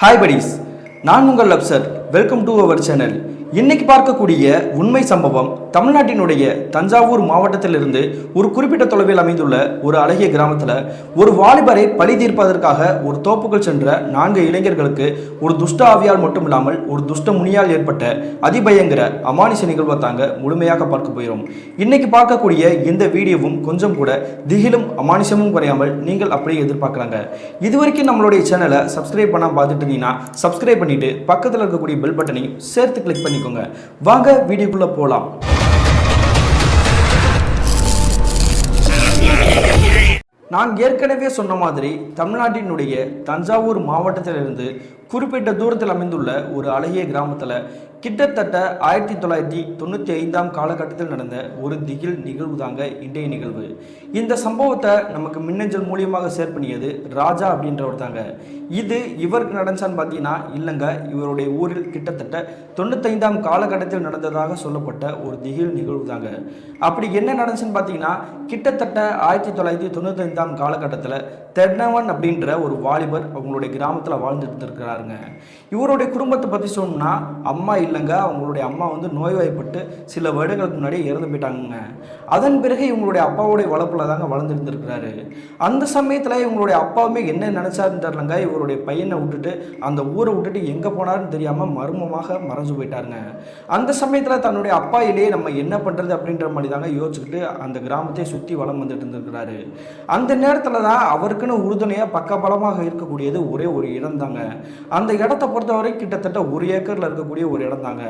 Hi buddies, நான் உங்கள் Afsar. Welcome to our channel. இன்னைக்கு பார்க்கக்கூடிய உண்மை சம்பவம் தமிழ்நாட்டினுடைய தஞ்சாவூர் மாவட்டத்திலிருந்து ஒரு குறிப்பிட்ட தொலைவில் அமைந்துள்ள ஒரு அழகிய கிராமத்தில் ஒரு வாலிபரை பழி தீர்ப்பதற்காக ஒரு தோப்புக்குள் சென்ற 4 இளைஞர்களுக்கு ஒரு துஷ்ட ஆவியால் மட்டும் இல்லாமல் ஒரு துஷ்ட முனியால் ஏற்பட்ட அதிபயங்கர அமானுஷ நிகழ்வை தாங்க முழுமையாக பார்க்க போகிறோம். இன்னைக்கு பார்க்கக்கூடிய இந்த வீடியோவும் கொஞ்சம் கூட திகிலும் அமானுஷமும் குறையாமல் நீங்கள் அப்படியே எதிர்பார்க்கலாங்க. இதுவரைக்கும் நம்மளுடைய சேனலை சப்ஸ்கிரைப் பண்ணால் பார்த்துட்டு இருந்தீங்கன்னா சப்ஸ்கிரைப் பண்ணிட்டு பக்கத்தில் இருக்கக்கூடிய பெல் பட்டனையும் சேர்த்து கிளிக் பண்ணிக்கோங்க. வாங்க வீடியோக்குள்ள போலாம். நான் ஏற்கனவே சொன்ன மாதிரி தமிழ்நாட்டினுடைய தஞ்சாவூர் மாவட்டத்திலிருந்து குறிப்பிட்ட தூரத்தில் அமைந்துள்ள ஒரு அழகிய கிராமத்தில் கிட்டத்தட்ட 1995 காலகட்டத்தில் நடந்த ஒரு திகில் நிகழ்வு தாங்க இன்றைய நிகழ்வு. இந்த சம்பவத்தை நமக்கு மின்னஞ்சல் மூலியமாக ஷேர் பண்ணியது ராஜா அப்படின்றவர் தாங்க. இது இவருக்கு நடந்துச்சான்னு பார்த்தீங்கன்னா இல்லைங்க, இவருடைய ஊரில் கிட்டத்தட்ட 95 காலகட்டத்தில் நடந்ததாக சொல்லப்பட்ட ஒரு திகில் நிகழ்வு தாங்க. அப்படி என்ன நடந்துச்சுன்னு பார்த்தீங்கன்னா கிட்டத்தட்ட 1995 காலகட்டத்தில் தென்னவன் அப்படின்ற ஒரு வாலிபர் அவங்களுடைய கிராமத்தில் வாழ்ந்துட்டு இருக்கிறாருங்க. இவருடைய குடும்பத்தை பற்றி சொன்னா அம்மா இல்லைங்க, அவங்களுடைய அம்மா வந்து நோய்வாய்ப்பட்டு சில வருடங்களுக்கு முன்னாடி இறந்து போயிட்டாங்க. அதன் பிறகு இவங்களுடைய அப்பாவுடைய வளர்ப்புல தாங்க வளர்ந்துட்டு இருக்கிறாரு. அந்த சமயத்தில் இவங்களுடைய அப்பாவுமே என்ன நினைச்சாருன்னு தெரியலங்க, இவருடைய பையனை விட்டுட்டு அந்த ஊரை விட்டுட்டு எங்கே போனாருன்னு தெரியாமல் மர்மமாக மறைஞ்சு போயிட்டாருங்க. அந்த சமயத்தில் தன்னுடைய அப்பா இல்லையே நம்ம என்ன பண்ணுறது அப்படின்ற மாதிரி தாங்க யோசிச்சுக்கிட்டு அந்த கிராமத்தை சுற்றி வளம் வந்துட்டு இருந்திருக்கிறாரு. அந்த நேரத்தில் தான் அவருக்குன்னு உறுதுணையாக பக்கபலமாக இருக்கக்கூடியது ஒரே ஒரு இடம் தாங்க. அந்த இடத்தை பொறுத்தவரை கிட்டத்தட்ட 1 ஏக்கரில் இருக்கக்கூடிய ஒரு இடம் தாங்க.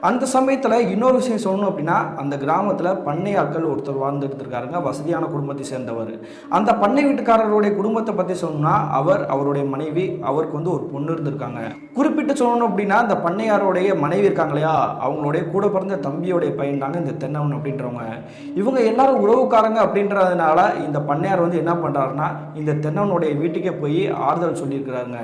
அந்த சமயத்தில் இன்னொரு விஷயம் சொல்லணும் அப்படின்னா அந்த கிராமத்தில் பண்ணை ஆட்கள் ஒருத்தர் வாழ்ந்துட்டு இருக்காருங்க, வசதியான குடும்பத்தை சேர்ந்தவர். அந்த பண்ணை வீட்டுக்காரருடைய குடும்பத்தை பற்றி சொல்லணும்னா அவருடைய மனைவி, அவருக்கு வந்து ஒரு பொண்ணு இருந்திருக்காங்க. குறிப்பிட்டு சொல்லணும் அப்படின்னா அந்த பண்ணையாரோடைய மனைவி இருக்காங்க இல்லையா, அவங்களுடைய கூட பிறந்த தம்பியோடைய பையன் தாங்க இந்த தென்னவன் அப்படின்றவங்க. இவங்க எல்லாரும் உறவுக்காரங்க அப்படின்றதுனால இந்த பண்ணையார் வந்து என்ன பண்ணுறாருன்னா இந்த தென்னவனுடைய வீட்டுக்கே போய் ஆறுதல் சொல்லியிருக்கிறாருங்க.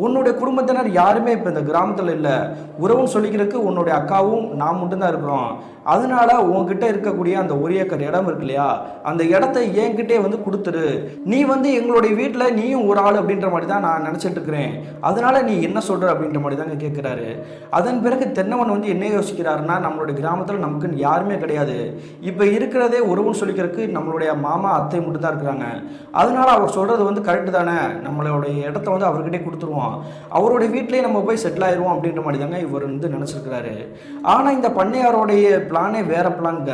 உன்னுடைய குடும்பத்தினர் யாருமே இப்போ இந்த கிராமத்தில் இல்லை, உறவுன்னு சொல்லிக்கிறதுக்கு உன்னுடைய அக்காவும் நான் மட்டும்தான் இருக்கிறோம். அதனால உங்ககிட்ட இருக்கக்கூடிய அந்த 1 ஏக்கர் இடம் இருக்கு இல்லையா, அந்த இடத்த என்கிட்டே வந்து கொடுத்துரு. நீ வந்து எங்களுடைய வீட்டில் நீயும் ஒரு ஆள் அப்படின்ற மாதிரி தான் நான் நினச்சிட்டு இருக்கிறேன். அதனால நீ என்ன சொல்கிற அப்படின்ற மாதிரி தாங்க கேட்குறாரு. அதன் பிறகு தென்னவன் வந்து என்ன யோசிக்கிறாருன்னா நம்மளுடைய கிராமத்தில் நமக்கு யாருமே கிடையாது, இப்போ இருக்கிறதே உறவுன்னு சொல்லிக்கிறதுக்கு நம்மளுடைய மாமா அத்தை மட்டும் தான் இருக்கிறாங்க. அதனால அவர் சொல்கிறது வந்து கரெக்டு தானே, நம்மளுடைய இடத்த வந்து அவர்கிட்டே கொடுத்துருவோம், அவருடைய வீட்டிலேயே நம்ம போய் செட்டில் ஆயிடுவோம் அப்படின்ற மாதிரி தாங்க இவர் வந்து நினச்சிருக்கிறாரு. ஆனால் இந்த பண்ணையாரோடைய பிளானே வேற பிளான்ங்க.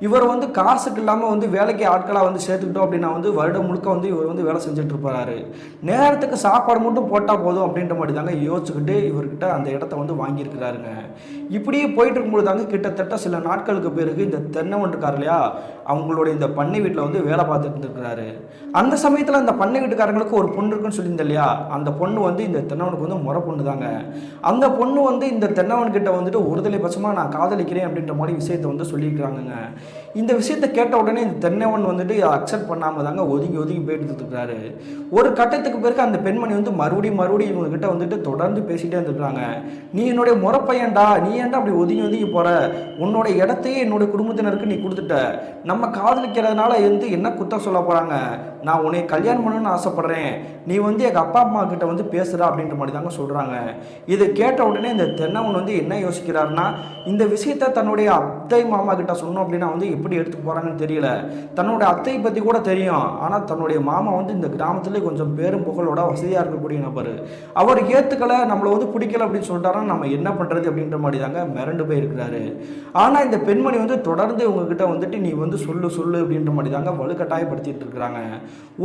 இவர் வந்து காசுக்கு இல்லாமல் வந்து வேலைக்கு ஆட்களாக வந்து சேர்த்துக்கிட்டோம் அப்படின்னா வந்து வருடம் முழுக்க வந்து இவர் வந்து வேலை செஞ்சுட்டு இருப்பாரு. நேரத்துக்கு சாப்பாடு மட்டும் போட்டால் போதும் அப்படின்ற மாதிரி தாங்க யோசிச்சுக்கிட்டு இவர்கிட்ட அந்த இடத்த வந்து வாங்கியிருக்கிறாருங்க. இப்படியே போயிட்டு இருக்கும்போது தாங்க கிட்டத்தட்ட சில நாட்களுக்கு பிறகு இந்த தென்னவன் இருக்கார் இல்லையா, அவங்களுடைய இந்த பண்ணை வீட்டில் வந்து வேலை பார்த்துட்டு இருந்திருக்கிறாரு. அந்த சமயத்தில் அந்த பண்ணை வீட்டுக்காரங்களுக்கு ஒரு பொண்ணு இருக்குன்னு சொல்லியிருந்தேன் இல்லையா, அந்த பொண்ணு வந்து இந்த தென்னவனுக்கு வந்து முறை பொண்ணு தாங்க. அந்த பொண்ணு வந்து இந்த தென்னவன்கிட்ட வந்துட்டு ஒருதலை பட்சமாக நான் காதலிக்கிறேன் அப்படின்ற மாதிரி விஷயத்தை வந்து சொல்லியிருக்கிறாங்க. இந்த விஷயத்தை கேட்ட உடனே இந்த தென்னவன் வந்துட்டு அக்செப்ட் பண்ணாமல் தாங்க ஒதுங்கி போயிட்டு இருக்கிறாரு. ஒரு கட்டத்துக்கு பிறகு அந்த பெண்மணி வந்து மறுபடியும் இவங்க கிட்ட வந்துட்டு தொடர்ந்து பேசிட்டே இருந்துருக்காங்க. நீ என்னுடைய முறப்பையன்டா, நீ ஏன்டா அப்படி ஒதுங்கி போற, உன்னோட இடத்தையே என்னுடைய குடும்பத்தினருக்கு நீ கொடுத்துட்ட, நம்ம காதலிக்கிறதுனால வந்து என்ன குத்தம் சொல்ல போறாங்க, நான் உன்னை கல்யாணம் பண்ணணும்னு ஆசைப்படுறேன், நீ வந்து எங்கள் அப்பா அம்மா கிட்ட வந்து பேசுற அப்படின்ற மாதிரி தாங்க சொல்றாங்க. இதை கேட்ட உடனே இந்த தென்னவன் வந்து என்ன யோசிக்கிறாருன்னா இந்த விஷயத்த தன்னுடைய அத்தை மாமா கிட்ட சொன்னோம் அப்படின்னா வந்து எப்படி எடுத்து போறாங்கன்னு தெரியல. தன்னுடைய அத்தை பத்தி கூட தெரியும், ஆனால் தன்னுடைய மாமா வந்து இந்த கிராமத்திலே கொஞ்சம் பேரும் புகழோட வசதியாக இருக்கக்கூடிய நபர், அவர் ஏற்றுக்கல, நம்மளை வந்து பிடிக்கல அப்படின்னு சொல்லிட்டாருன்னா நம்ம என்ன பண்றது அப்படின்ற மாதிரி தாங்க மிரண்டு போயிருக்கிறாரு. ஆனால் இந்த பெண்மணி வந்து தொடர்ந்து உங்ககிட்ட வந்துட்டு நீ வந்து சொல்லு அப்படின்ற மாதிரி தாங்க வலுக்கட்டாயப்படுத்திட்டு இருக்கிறாங்க.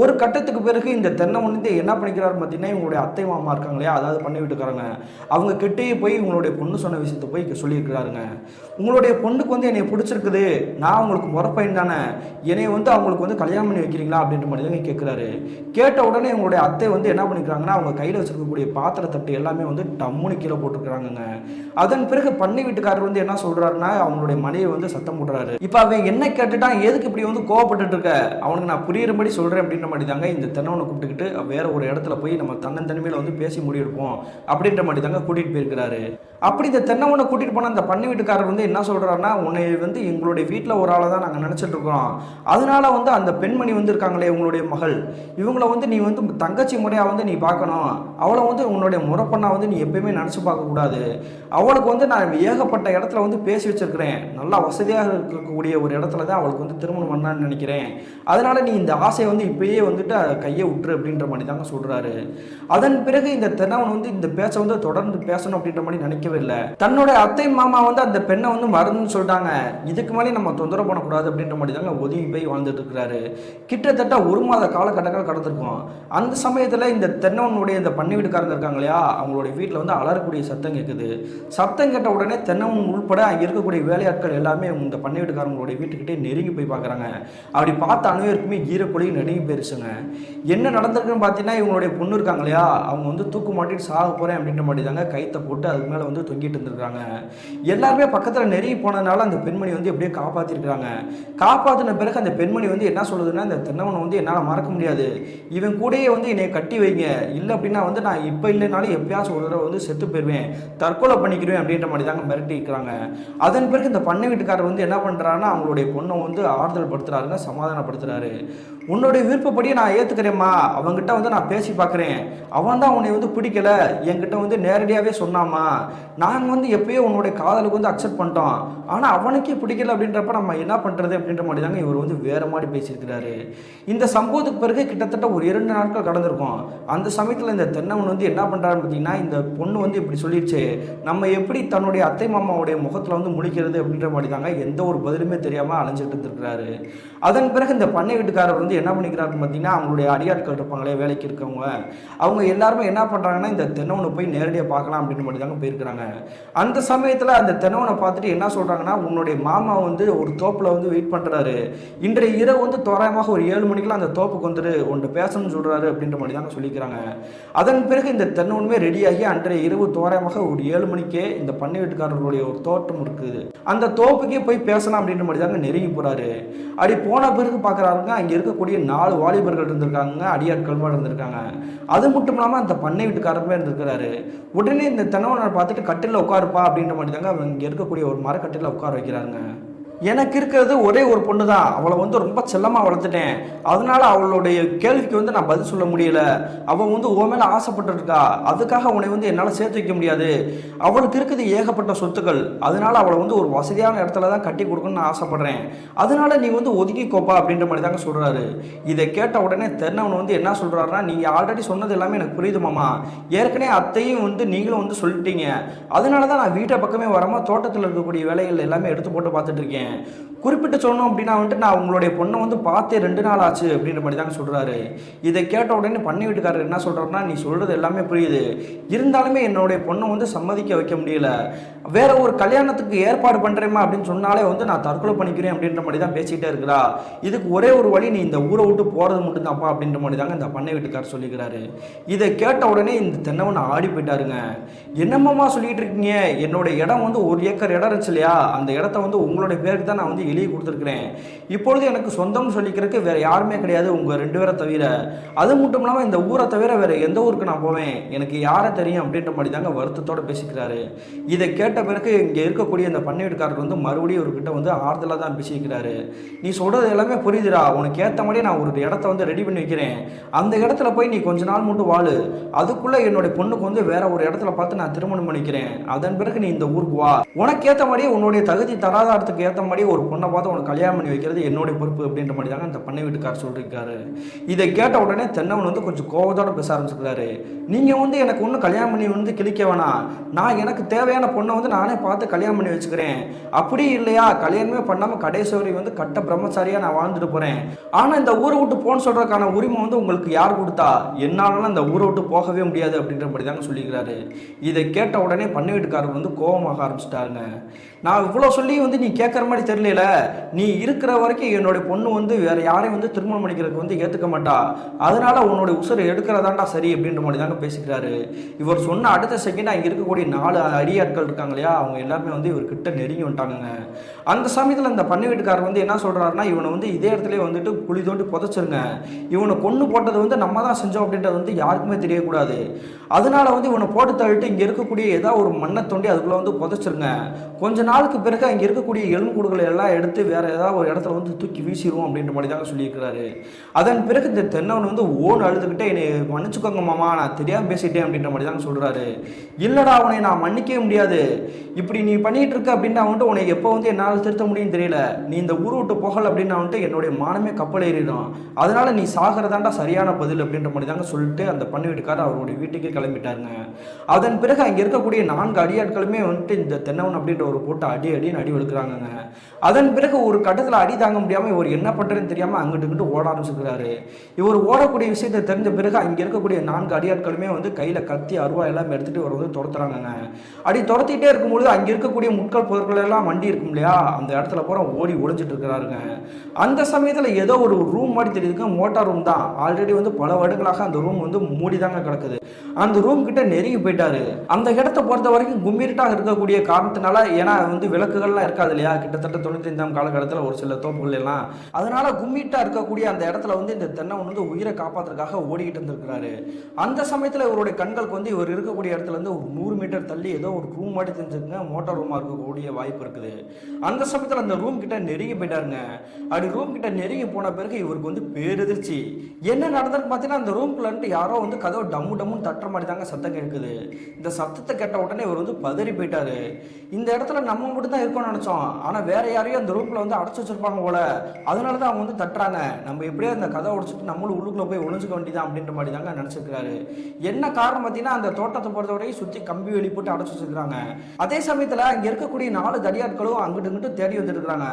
ஒரு கட்டத்துக்கு பிறகு இந்த தென்னவன் வந்து என்ன பண்ணிக்கிறாரு பார்த்தீங்கன்னா இவங்களுடைய அத்தை மாமா இருக்காங்க இல்லையா, அதாவது பண்ணி விட்டுக்கிறாங்க, அவங்க கிட்டேயே போய் உங்களுடைய பொண்ணு சொன்ன விஷயத்தை போய் சொல்லியிருக்கிறாருங்க. உங்களுடைய பொண்ணுக்கு வந்து என்னை பிடிச்சிருக்குது, நான் உங்களுக்கு முறப்பையன் தானே, என்னை வந்து அவங்களுக்கு வந்து கல்யாணம் பண்ணி வைக்கிறீங்களா அப்படின்ற மாதிரி தாங்க கேட்குறாரு. கேட்ட உடனே உங்களுடைய அத்தை வந்து என்ன பண்ணிக்கிறாங்கன்னா அவங்க கையில் வச்சிருக்கக்கூடிய பாத்திர தட்டு எல்லாமே வந்து டம்முன்னு கீழே போட்டுருக்குறாங்க. அதன் பிறகு பண்ணி வீட்டுக்காரர் வந்து என்ன சொல்றாருன்னா அவங்களுடைய மனைவி வந்து சத்தம் போடுறாரு. இப்போ அவன் என்ன கேட்டுட்டான், எதுக்கு இப்படி வந்து கோவப்பட்டு இருக்க, அவனுக்கு நான் புரியுறபடி சொல்றேன் அப்படின்ற மாதிரி தாங்க இந்த தென்னவனை கூப்பிட்டுக்கிட்டு வேற ஒரு இடத்துல போய் நம்ம தன்னந்தனிமையில வந்து பேசி முடிவெடுப்போம் அப்படின்ற மாதிரி தாங்க கூட்டிட்டு போயிருக்கிறாரு. அப்படி இந்த தென்னவனை கூட்டிட்டு போன அந்த பண்ணி வீட்டுக்காரர் வந்து என்ன சொல்றாருன்னா உன்னை வந்து எங்களுடைய வீட்டில் வீட்டில் ஒரு ஆளை தான் நாங்கள் நினச்சிட்டு இருக்கோம். அதனால வந்து அந்த பெண்மணி வந்து இருக்காங்களே உங்களுடைய மகள், இவங்கள வந்து நீ வந்து தங்கச்சி முறையாக வந்து நீ பார்க்கணும். அவளை வந்து உன்னுடைய முறைப்பண்ணா வந்து நீ எப்பயுமே நினச்சி பார்க்கக்கூடாது. அவளுக்கு வந்து நான் ஏகப்பட்ட இடத்துல வந்து பேசி வச்சிருக்கிறேன். நல்லா வசதியாக இருக்கக்கூடிய ஒரு இடத்துல தான் அவளுக்கு வந்து திருமணம் பண்ணான்னு நினைக்கிறேன். அதனால நீ இந்த ஆசையை வந்து இப்பயே வந்துட்டு கையை விட்டுரு அப்படின்ற மாதிரி தாங்க சொல்கிறாரு. அதன் பிறகு இந்த தென்னவன் வந்து இந்த பேச்சை வந்து தொடர்ந்து பேசணும் அப்படின்ற மாதிரி நினைக்கவே இல்லை. தன்னோட அத்தை மாமா வந்து அந்த பெண்ணை வந்து மறந்துன்னு சொல்லிட்டாங்க. இதுக்கு மேலே நம்ம தொந்தரவு பண்ணக்கூடாது அப்படின்ற மாதிரி தாங்க ஒதுங்கி போய் வாழ்ந்துட்டு இருக்கிறாரு. கிட்டத்தட்ட 1 மாத காலகட்டங்கள் கடந்திருக்கும். அந்த சமயத்தில் இந்த தென்னவனுடைய இந்த பண்ணை வீட்டுக்காரங்க இருக்காங்க இல்லையா, அவங்களுடைய வீட்டில் வந்து அலறக்கூடிய சத்தம் கேட்குது. சத்தம் கேட்ட உடனே தென்னவன் உள்பட அங்கே இருக்கக்கூடிய வேலையாட்கள் எல்லாமே இந்த பண்ணை வீட்டுக்காரங்களுடைய வீட்டுக்கிட்டே நெருங்கி போய் பார்க்குறாங்க. அப்படி பார்த்த அனைவருக்குமே ஈரக்குழி நெருங்கி போயிருச்சுங்க. என்ன நடந்திருக்குன்னு பார்த்தீங்கன்னா, இவங்களுடைய பொண்ணு இருக்காங்க இல்லையா, அவங்க வந்து தூக்கு மாட்டிட்டு சாக போகிறேன் அப்படின்ற மாதிரி தாங்க கைத்தை போட்டு அதுக்கு மேலே வந்து தொங்கிட்டு இருந்திருக்காங்க. எல்லாருமே பக்கத்தில் நெருங்கி போனதுனால அந்த பெண்மணி வந்து எப்படியே காப்பாற்றிருக்கிறாங்க. காப்பாற்றின பிறகு அந்த பெண்மணி வந்து என்ன சொல்லுதுன்னா, இந்த தென்னவனை வந்து என்னால் மறக்க முடியாது, இவன் கூடயே வந்து என்னை கட்டி வைங்க, இல்லை அப்படின்னா வந்து நான் இப்போ இல்லைனாலும் எப்பயாச்சும் ஒரு தடவை வந்து செத்து போயிடுவேன், தற்கொலை பண்ணிக்கிறேன் அப்படின்ற மாதிரி தாங்க மிரட்டி இருக்கிறாங்க. அதன் பிறகு இந்த பண்ணை வீட்டுக்காரர் வந்து என்ன பண்ணுறாருன்னா, அவங்களுடைய பொண்ணை வந்து ஆறுதல் படுத்துறாருங்க, சமாதானப்படுத்துறாரு. உன்னுடைய விருப்பப்படியே நான் ஏற்றுக்கிறேம்மா, அவங்ககிட்ட வந்து நான் பேசி பார்க்குறேன், அவன் தான் உன்னை வந்து பிடிக்கல, என்கிட்ட வந்து நேரடியாகவே சொன்னாமா, நாங்கள் வந்து எப்பயோ உன்னுடைய காதலுக்கு வந்து அக்செப்ட் பண்ணிட்டோம், ஆனால் அவனுக்கே பிடிக்கல அப்படின்றப்ப நம்ம என்ன பண்ணுறது அப்படின்ற மாதிரி தாங்க இவர் வந்து வேறு மாதிரி பேசியிருக்கிறாரு. இந்த சம்பவத்துக்கு பிறகு கிட்டத்தட்ட ஒரு 2 நாட்கள் கடந்திருக்கும். அந்த சமயத்தில் இந்த தென்னவன் வந்து என்ன பண்ணுறாருன்னு பார்த்தீங்கன்னா, இந்த பொண்ணு வந்து இப்படி சொல்லிடுச்சு, நம்ம எப்படி தன்னுடைய அத்தை மாமாவுடைய முகத்தில் வந்து முழிக்கிறது அப்படின்ற மாதிரி தாங்க எந்த ஒரு பதிலுமே தெரியாமல் அலைஞ்சிட்டு இருந்திருக்கிறாரு. அதன் பிறகு இந்த பண்ணை வீட்டுக்காரர் வந்து என்ன பண்ணிக்கிறாருன்னு பார்த்தீங்கன்னா, அவங்களுடைய அடியாட்கள் இருப்பாங்களே வேலைக்கு இருக்கவங்க, அவங்க எல்லாருமே என்ன பண்ணுறாங்கன்னா, இந்த தென்னவனை போய் நேரடியாக பார்க்கலாம் அப்படின்ற மாதிரி தாங்க போயிருக்கிறாங்க. அந்த சமயத்தில் அந்த தென்னவனை பார்த்துட்டு என்ன சொல்கிறாங்கன்னா, உன்னுடைய மாமா வந்து ஒரு தோப்பில் வந்து வெயிட் பண்ணுறாரு, இன்றைய இரவு வந்து தோராயமாக ஒரு 7 மணிக்கெலாம் அந்த தோப்புக்கு வந்துட்டு ஒன்று பேசணும்னு சொல்கிறாரு அப்படின்ற மாதிரி தாங்க சொல்லிக்கிறாங்க. அதன் பிறகு இந்த தென்னவனுமே ரெடியாகி அன்றைய இரவு தோராயமாக ஒரு 7 மணிக்கே இந்த பண்ணை வீட்டுக்காரர்களுடைய ஒரு தோட்டம் இருக்குது, அந்த தோப்புக்கே போய் பேசலாம் அப்படின்ற மாதிரி தாங்க நெருங்கி போகிறாரு. அப்படி போன பிறகு பார்க்குறாருங்க, அங்கே இருக்கக்கூடிய 4 வாலிபர்கள் இருந்திருக்காங்க, அடியாட்கள் மாதிரி இருந்திருக்காங்க. அது மட்டும் இல்லாமல் அந்த பண்ணை வீட்டுக்காரருமே இருந்திருக்கிறாரு. உடனே இந்த தென்னவனை பார்த்துட்டு கட்டிலில் உட்காருப்பா அப்படின்ற மாதிரி தாங்க அவங்க இங்கே இருக்கக்கூடிய ஒரு மரக்கட்டிலில் உட்கார வைக்கிறாருங்க. எனக்கு இருக்கிறது ஒரே ஒரு பொண்ணு தான், அவளை வந்து ரொம்ப செல்லமாக வளர்த்துட்டேன், அதனால அவளுடைய கேள்விக்கு வந்து நான் பதில் சொல்ல முடியல, அவள் வந்து உன் மேலே ஆசைப்பட்டுருக்கா, அதுக்காக அவனை வந்து என்னால் சேர்த்து வைக்க முடியாது, அவளுக்கு இருக்குது ஏகப்பட்ட சொத்துக்கள், அதனால அவளை வந்து ஒரு வசதியான இடத்துல தான் கட்டி கொடுக்கணும்னு நான் ஆசைப்பட்றேன், அதனால நீ வந்து ஒதுக்கிக்கோப்பா அப்படின்ற மாதிரி தாங்க சொல்கிறாரு. இதை கேட்ட உடனே தென்னவன் வந்து என்ன சொல்கிறாருன்னா, நீங்கள் ஆல்ரெடி சொன்னது எல்லாமே எனக்கு புரியுது மாமா, ஏற்கனவே அத்தையும் வந்து நீங்களும் வந்து சொல்லிட்டீங்க, அதனால தான் நான் வீட்டை பக்கமே வராமல் தோட்டத்தில் இருக்கக்கூடிய வேலைகள் எல்லாமே எடுத்து போட்டு பார்த்துட்டு இருக்கேன், குறிப்பிட்டு சொன்னோம் அப்படின்னா வந்துட்டு நான் உங்களுடைய பொண்ணை வந்து பார்த்தே 2 நாள் ஆச்சு அப்படின்ற மாதிரி தாங்க சொல்கிறாரு. இதை கேட்ட உடனே பண்ணை வீட்டுக்காரர் என்ன சொல்கிறாருன்னா, நீ சொல்கிறது எல்லாமே புரியுது, இருந்தாலுமே என்னுடைய பொண்ணை வந்து சம்மதிக்க வைக்க முடியல, வேற ஒரு கல்யாணத்துக்கு ஏற்பாடு பண்ணுறேமா அப்படின்னு சொன்னாலே வந்து நான் தற்கொலை பண்ணிக்கிறேன் அப்படின்ற மாதிரி தான் பேசிக்கிட்டே இருக்கிறா, இதுக்கு ஒரே ஒரு வழி நீ இந்த ஊரை விட்டு போகிறது மட்டும்தான்ப்பா அப்படின்ற மாதிரி தாங்க இந்த பண்ணை வீட்டுக்காரர் சொல்லிக்கிறாரு. இதை கேட்ட உடனே இந்த தென்னவன் ஆடி போயிட்டாருங்க. என்னம்மா சொல்லிட்டு இருக்கீங்க, என்னோட இடம் வந்து 1 ஏக்கர் இடம் இருந்துச்சு இல்லையா, அந்த இடத்த வந்து உங்களுடைய பேருக்கு தான் நான் வந்து எழுதி கொடுத்துருக்கிறேன், இப்பொழுது எனக்கு சொந்தம் சொல்லிக்கிறதுக்கு வேற யாருமே கிடையாது உங்கள் 2 பேரை தவிர, அது மட்டும் இல்லாமல் இந்த ஊரை தவிர வேற எந்த ஊருக்கு நான் போவேன், எனக்கு யாரை தெரியும் அப்படின்ற மாதிரி தாங்க வருத்தத்தோடு பேசிக்கிறாரு. இதை கேட்ட பிறகு இங்கே இருக்கக்கூடிய இந்த பண்ணை வீட்டுக்காரர் வந்து மறுபடியும் இவர்கிட்ட வந்து ஆறுதலாக தான் பேசிக்கிறாரு. நீ சொல்கிறது எல்லாமே புரியுதுடா, உனக்கு ஏற்ற மாதிரி நான் ஒரு இடத்த வந்து ரெடி பண்ணி வைக்கிறேன், அந்த இடத்துல போய் நீ கொஞ்ச நாள் மட்டும் வாழு, அதுக்குள்ளே என்னுடைய பொண்ணுக்கு வந்து வேற ஒரு இடத்துல பார்த்து நான் திருமணம் பண்ணிக்கிறேன், அதன் பிறகு நீ இந்த ஊருக்கு வா, உனக்கு ஏற்ற மாதிரியே உன்னுடைய தகுதி தராதாரத்துக்கு ஏற்ற மாதிரி ஒரு பொண்ணை பார்த்து உனக்கு கல்யாணம் பண்ணி வைக்கிறது என்னுடைய பொறுப்பு அப்படின்ற மாதிரி தாங்க இந்த பண்ணை வீட்டுக்காரர் சொல்லியிருக்காரு. இதை கேட்ட உடனே தென்னவன் வந்து கொஞ்சம் கோபத்தோடு பேச ஆரம்பிச்சிருக்காரு. நீங்கள் வந்து எனக்கு ஒன்றும் கல்யாணம் பண்ணி வந்து கிழிக்க வேணாம், நான் எனக்கு தேவையான பொண்ணை வந்து நானே பார்த்து கல்யாணம் பண்ணி வச்சுக்கிறேன், அப்படி இல்லையா கல்யாணமே பண்ணாமல் கடைசி வரை வந்து கட்ட பிரம்மச்சாரியாக நான் வாழ்ந்துட்டு போகிறேன், ஆனால் இந்த ஊரை விட்டு போன்னு சொல்கிறதுக்கான உரிமை வந்து உங்களுக்கு யார் கொடுத்தா, என்னாலும் இந்த ஊரை விட்டு போகவே முடியாது அப்படின்ற மாதிரி தாங்க சொல்லிக்கிறாரு. இதை கேட்ட உடனே பண்ணை வீட்டுக்காரர் வந்து கோபமாக ஆரம்பிச்சிட்டாருங்க. நான் இவ்வளோ சொல்லி வந்து நீ கேட்குற மாதிரி தெரியல, நீ இருக்கிற வரைக்கும் என்னுடைய பொண்ணு வந்து வேற யாரையும் வந்து திருமணம் பண்ணிக்கிறதுக்கு வந்து ஏற்றுக்க மாட்டா, அதனால உன்னுடைய உசுரை எடுக்கிறதாண்டா சரி அப்படின்ற மாதிரி தாங்க பேசிக்கிறாரு. இவர் சொன்ன அடுத்த செகண்ட் அங்கே இருக்கக்கூடிய 4 அடியாட்கள் இருக்காங்க இல்லையா, அவங்க எல்லாருமே வந்து இவர்கிட்ட நெருங்கி வந்துட்டாங்க. அந்த சமயத்தில் அந்த பண்ணை வீட்டுக்காரர் வந்து என்ன சொல்கிறாருன்னா, இவனை வந்து இதே இடத்துல வந்துட்டு குழி தோண்டி புதைச்சிருங்க, இவனை கொன்று போட்டது வந்து நம்ம தான் செஞ்சோம் அப்படின்றது வந்து யாருக்குமே தெரியக்கூடாது, அதனால வந்து இவனை போட்டு தள்ளிட்டு இங்கே இருக்கக்கூடிய ஏதாவது ஒரு மண்ணை தோண்டி அதுக்குள்ளே வந்து புதைச்சிருங்க, கொஞ்ச நாளுக்கு பிறகு அங்கே இருக்கக்கூடிய எலும்புக்கூடுகளை எல்லாம் எடுத்து வேறு ஏதாவது ஒரு இடத்துல வந்து தூக்கி வீசிடுவோம் அப்படின்ற மாதிரி தாங்க சொல்லியிருக்கிறாரு. அதன் பிறகு இந்த தென்னவன் வந்து ஓன் அழுதுகிட்டே, என்னை மன்னிச்சுக்கோங்க மாமா, நான் தெரியாமல் பேசிட்டேன் அப்படின்ற மாதிரி தாங்க சொல்கிறாரு. இல்லைடா, அவனை நான் மன்னிக்கவே முடியாது, இப்படி நீ பண்ணிகிட்டு இருக்க அப்படின்னா வந்துட்டு உன்னை எப்போ வந்து என்னால் திருத்த முடியும்னு தெரியல, நீ இந்த ஊரை விட்டு போகல அப்படின்னா வந்துட்டு என்னுடைய மானமே கப்பல் ஏறிடும், அதனால நீ சாகிறதாண்டா சரியான பதில் அப்படின்ற மாதிரி தாங்க சொல்லிட்டு அந்த பண்ணை வீட்டுக்காரர் அவருடைய வீட்டுக்கே கிளம்பிட்டாருங்க. அதன் பிறகு அங்கே இருக்கக்கூடிய 4 அடியாட்களுமே வந்துட்டு இந்த தென்னவன் அப்படின்ற ஒரு போட்டு அடின்னு அடி வெளுக்கிறாங்கங்க. அதன் பிறகு ஒரு கட்டத்தில் அடி தாங்க முடியாமல் இவர் என்ன பண்ணுறதுன்னு தெரியாமல் அங்கிட்டு இங்கிட்டு ஓட ஆரம்பிச்சுக்கிறாரு. இவர் ஓடக்கூடிய விஷயத்தை தெரிஞ்ச பிறகு அங்கே இருக்கக்கூடிய 4 அடியாட்களுமே வந்து கையில் கத்தி அருவா எல்லாம் எடுத்துகிட்டு இவர் வந்து துரத்துறாங்கங்க. அடி துரத்திட்டே இருக்கும்பொழுது அங்கே இருக்கக்கூடிய முட்கள் பொருட்கள் எல்லாம் வண்டி இருக்கும் இல்லையா, அந்த இடத்துல பூரா ஓடி ஒளிஞ்சிட்டு இருக்கிறாருங்க. அந்த சமயத்தில் ஏதோ ஒரு ரூம் மாதிரி தெரியுதுங்க, மோட்டார் ரூம் தான். ஆல்ரெடி வந்து பல வருடங்களாக அந்த ரூம் வந்து மூடி தாங்க கிடக்குது. அந்த ரூம் கிட்ட நெருங்கி போயிட்டாரு. அந்த இடத்த பொறுத்த வரைக்கும் கும்மிருட்டாக இருக்கக்கூடிய காரணத்தினால, ஏன்னா வந்து விளக்குகள்லாம் இருக்காது இல்லையா, கிட்டத்தட்ட 95ஆம் காலகட்டத்தில் ஒரு சில தோப்புகள் எல்லாம், அதனால கும்மிட்டா இருக்கக்கூடிய அந்த இடத்துல வந்து இந்த தென்னவன் வந்து உயிரை காப்பாற்றுறதுக்காக ஓடிக்கிட்டு இருந்திருக்கிறாரு. அந்த சமயத்தில் இவருடைய கண்களுக்கு வந்து இவர் இருக்கக்கூடிய இடத்துல இருந்து ஒரு 100 மீட்டர் தள்ளி ஏதோ ஒரு ரூம் மாதிரி தெரிஞ்சுருங்க, மோட்டார் ரூமாக இருக்கக்கூடிய வாய்ப்பு இருக்குது. அந்த சமயத்தில் அந்த ரூம் கிட்ட நெருங்கி போயிட்டாருங்க. அப்படி ரூம் கிட்ட நெருங்கி போன பிறகு இவருக்கு வந்து பேரெதிர்ச்சி. என்ன நடந்திருக்கு பார்த்தீங்கன்னா, அந்த ரூம்குள்ள யாரோ வந்து கதவு டம்மு டம்முன்னு தட்டுற மாதிரி தாங்க சத்தம் கேட்குது. இந்த சத்தத்தை கேட்ட உடனே இவர் வந்து பதறி போயிட்டாரு. இந்த இடத்துல நம்ம மட்டும் தான் இருக்கோம்னு நினைச்சோம், ஆனா வேற யாரையும் அந்த ரூம்ல வந்து அடைச்சு வச்சிருப்பாங்க போல, அதனால தான் அவங்க வந்து தட்டுறாங்க, நம்ம எப்படியோ அந்த கதவை உடைச்சிட்டு நம்மளும் உள்ளுக்குள்ள போய் ஒளிஞ்சுக்க வேண்டியதான் அப்படின்ற மாதிரி தாங்க நினைச்சிருக்காரு. என்ன காரணம் பார்த்தீங்கன்னா, அந்த தோட்டத்தை பொறுத்தவரையும் சுற்றி கம்பி வெளி போட்டு அடைச்சு வச்சிருக்காங்க. அதே சமயத்தில் அங்கே இருக்கக்கூடிய 4 தடியாட்களும் அங்கிட்டு இங்கிட்டு தேடி வந்துட்டு இருக்காங்க.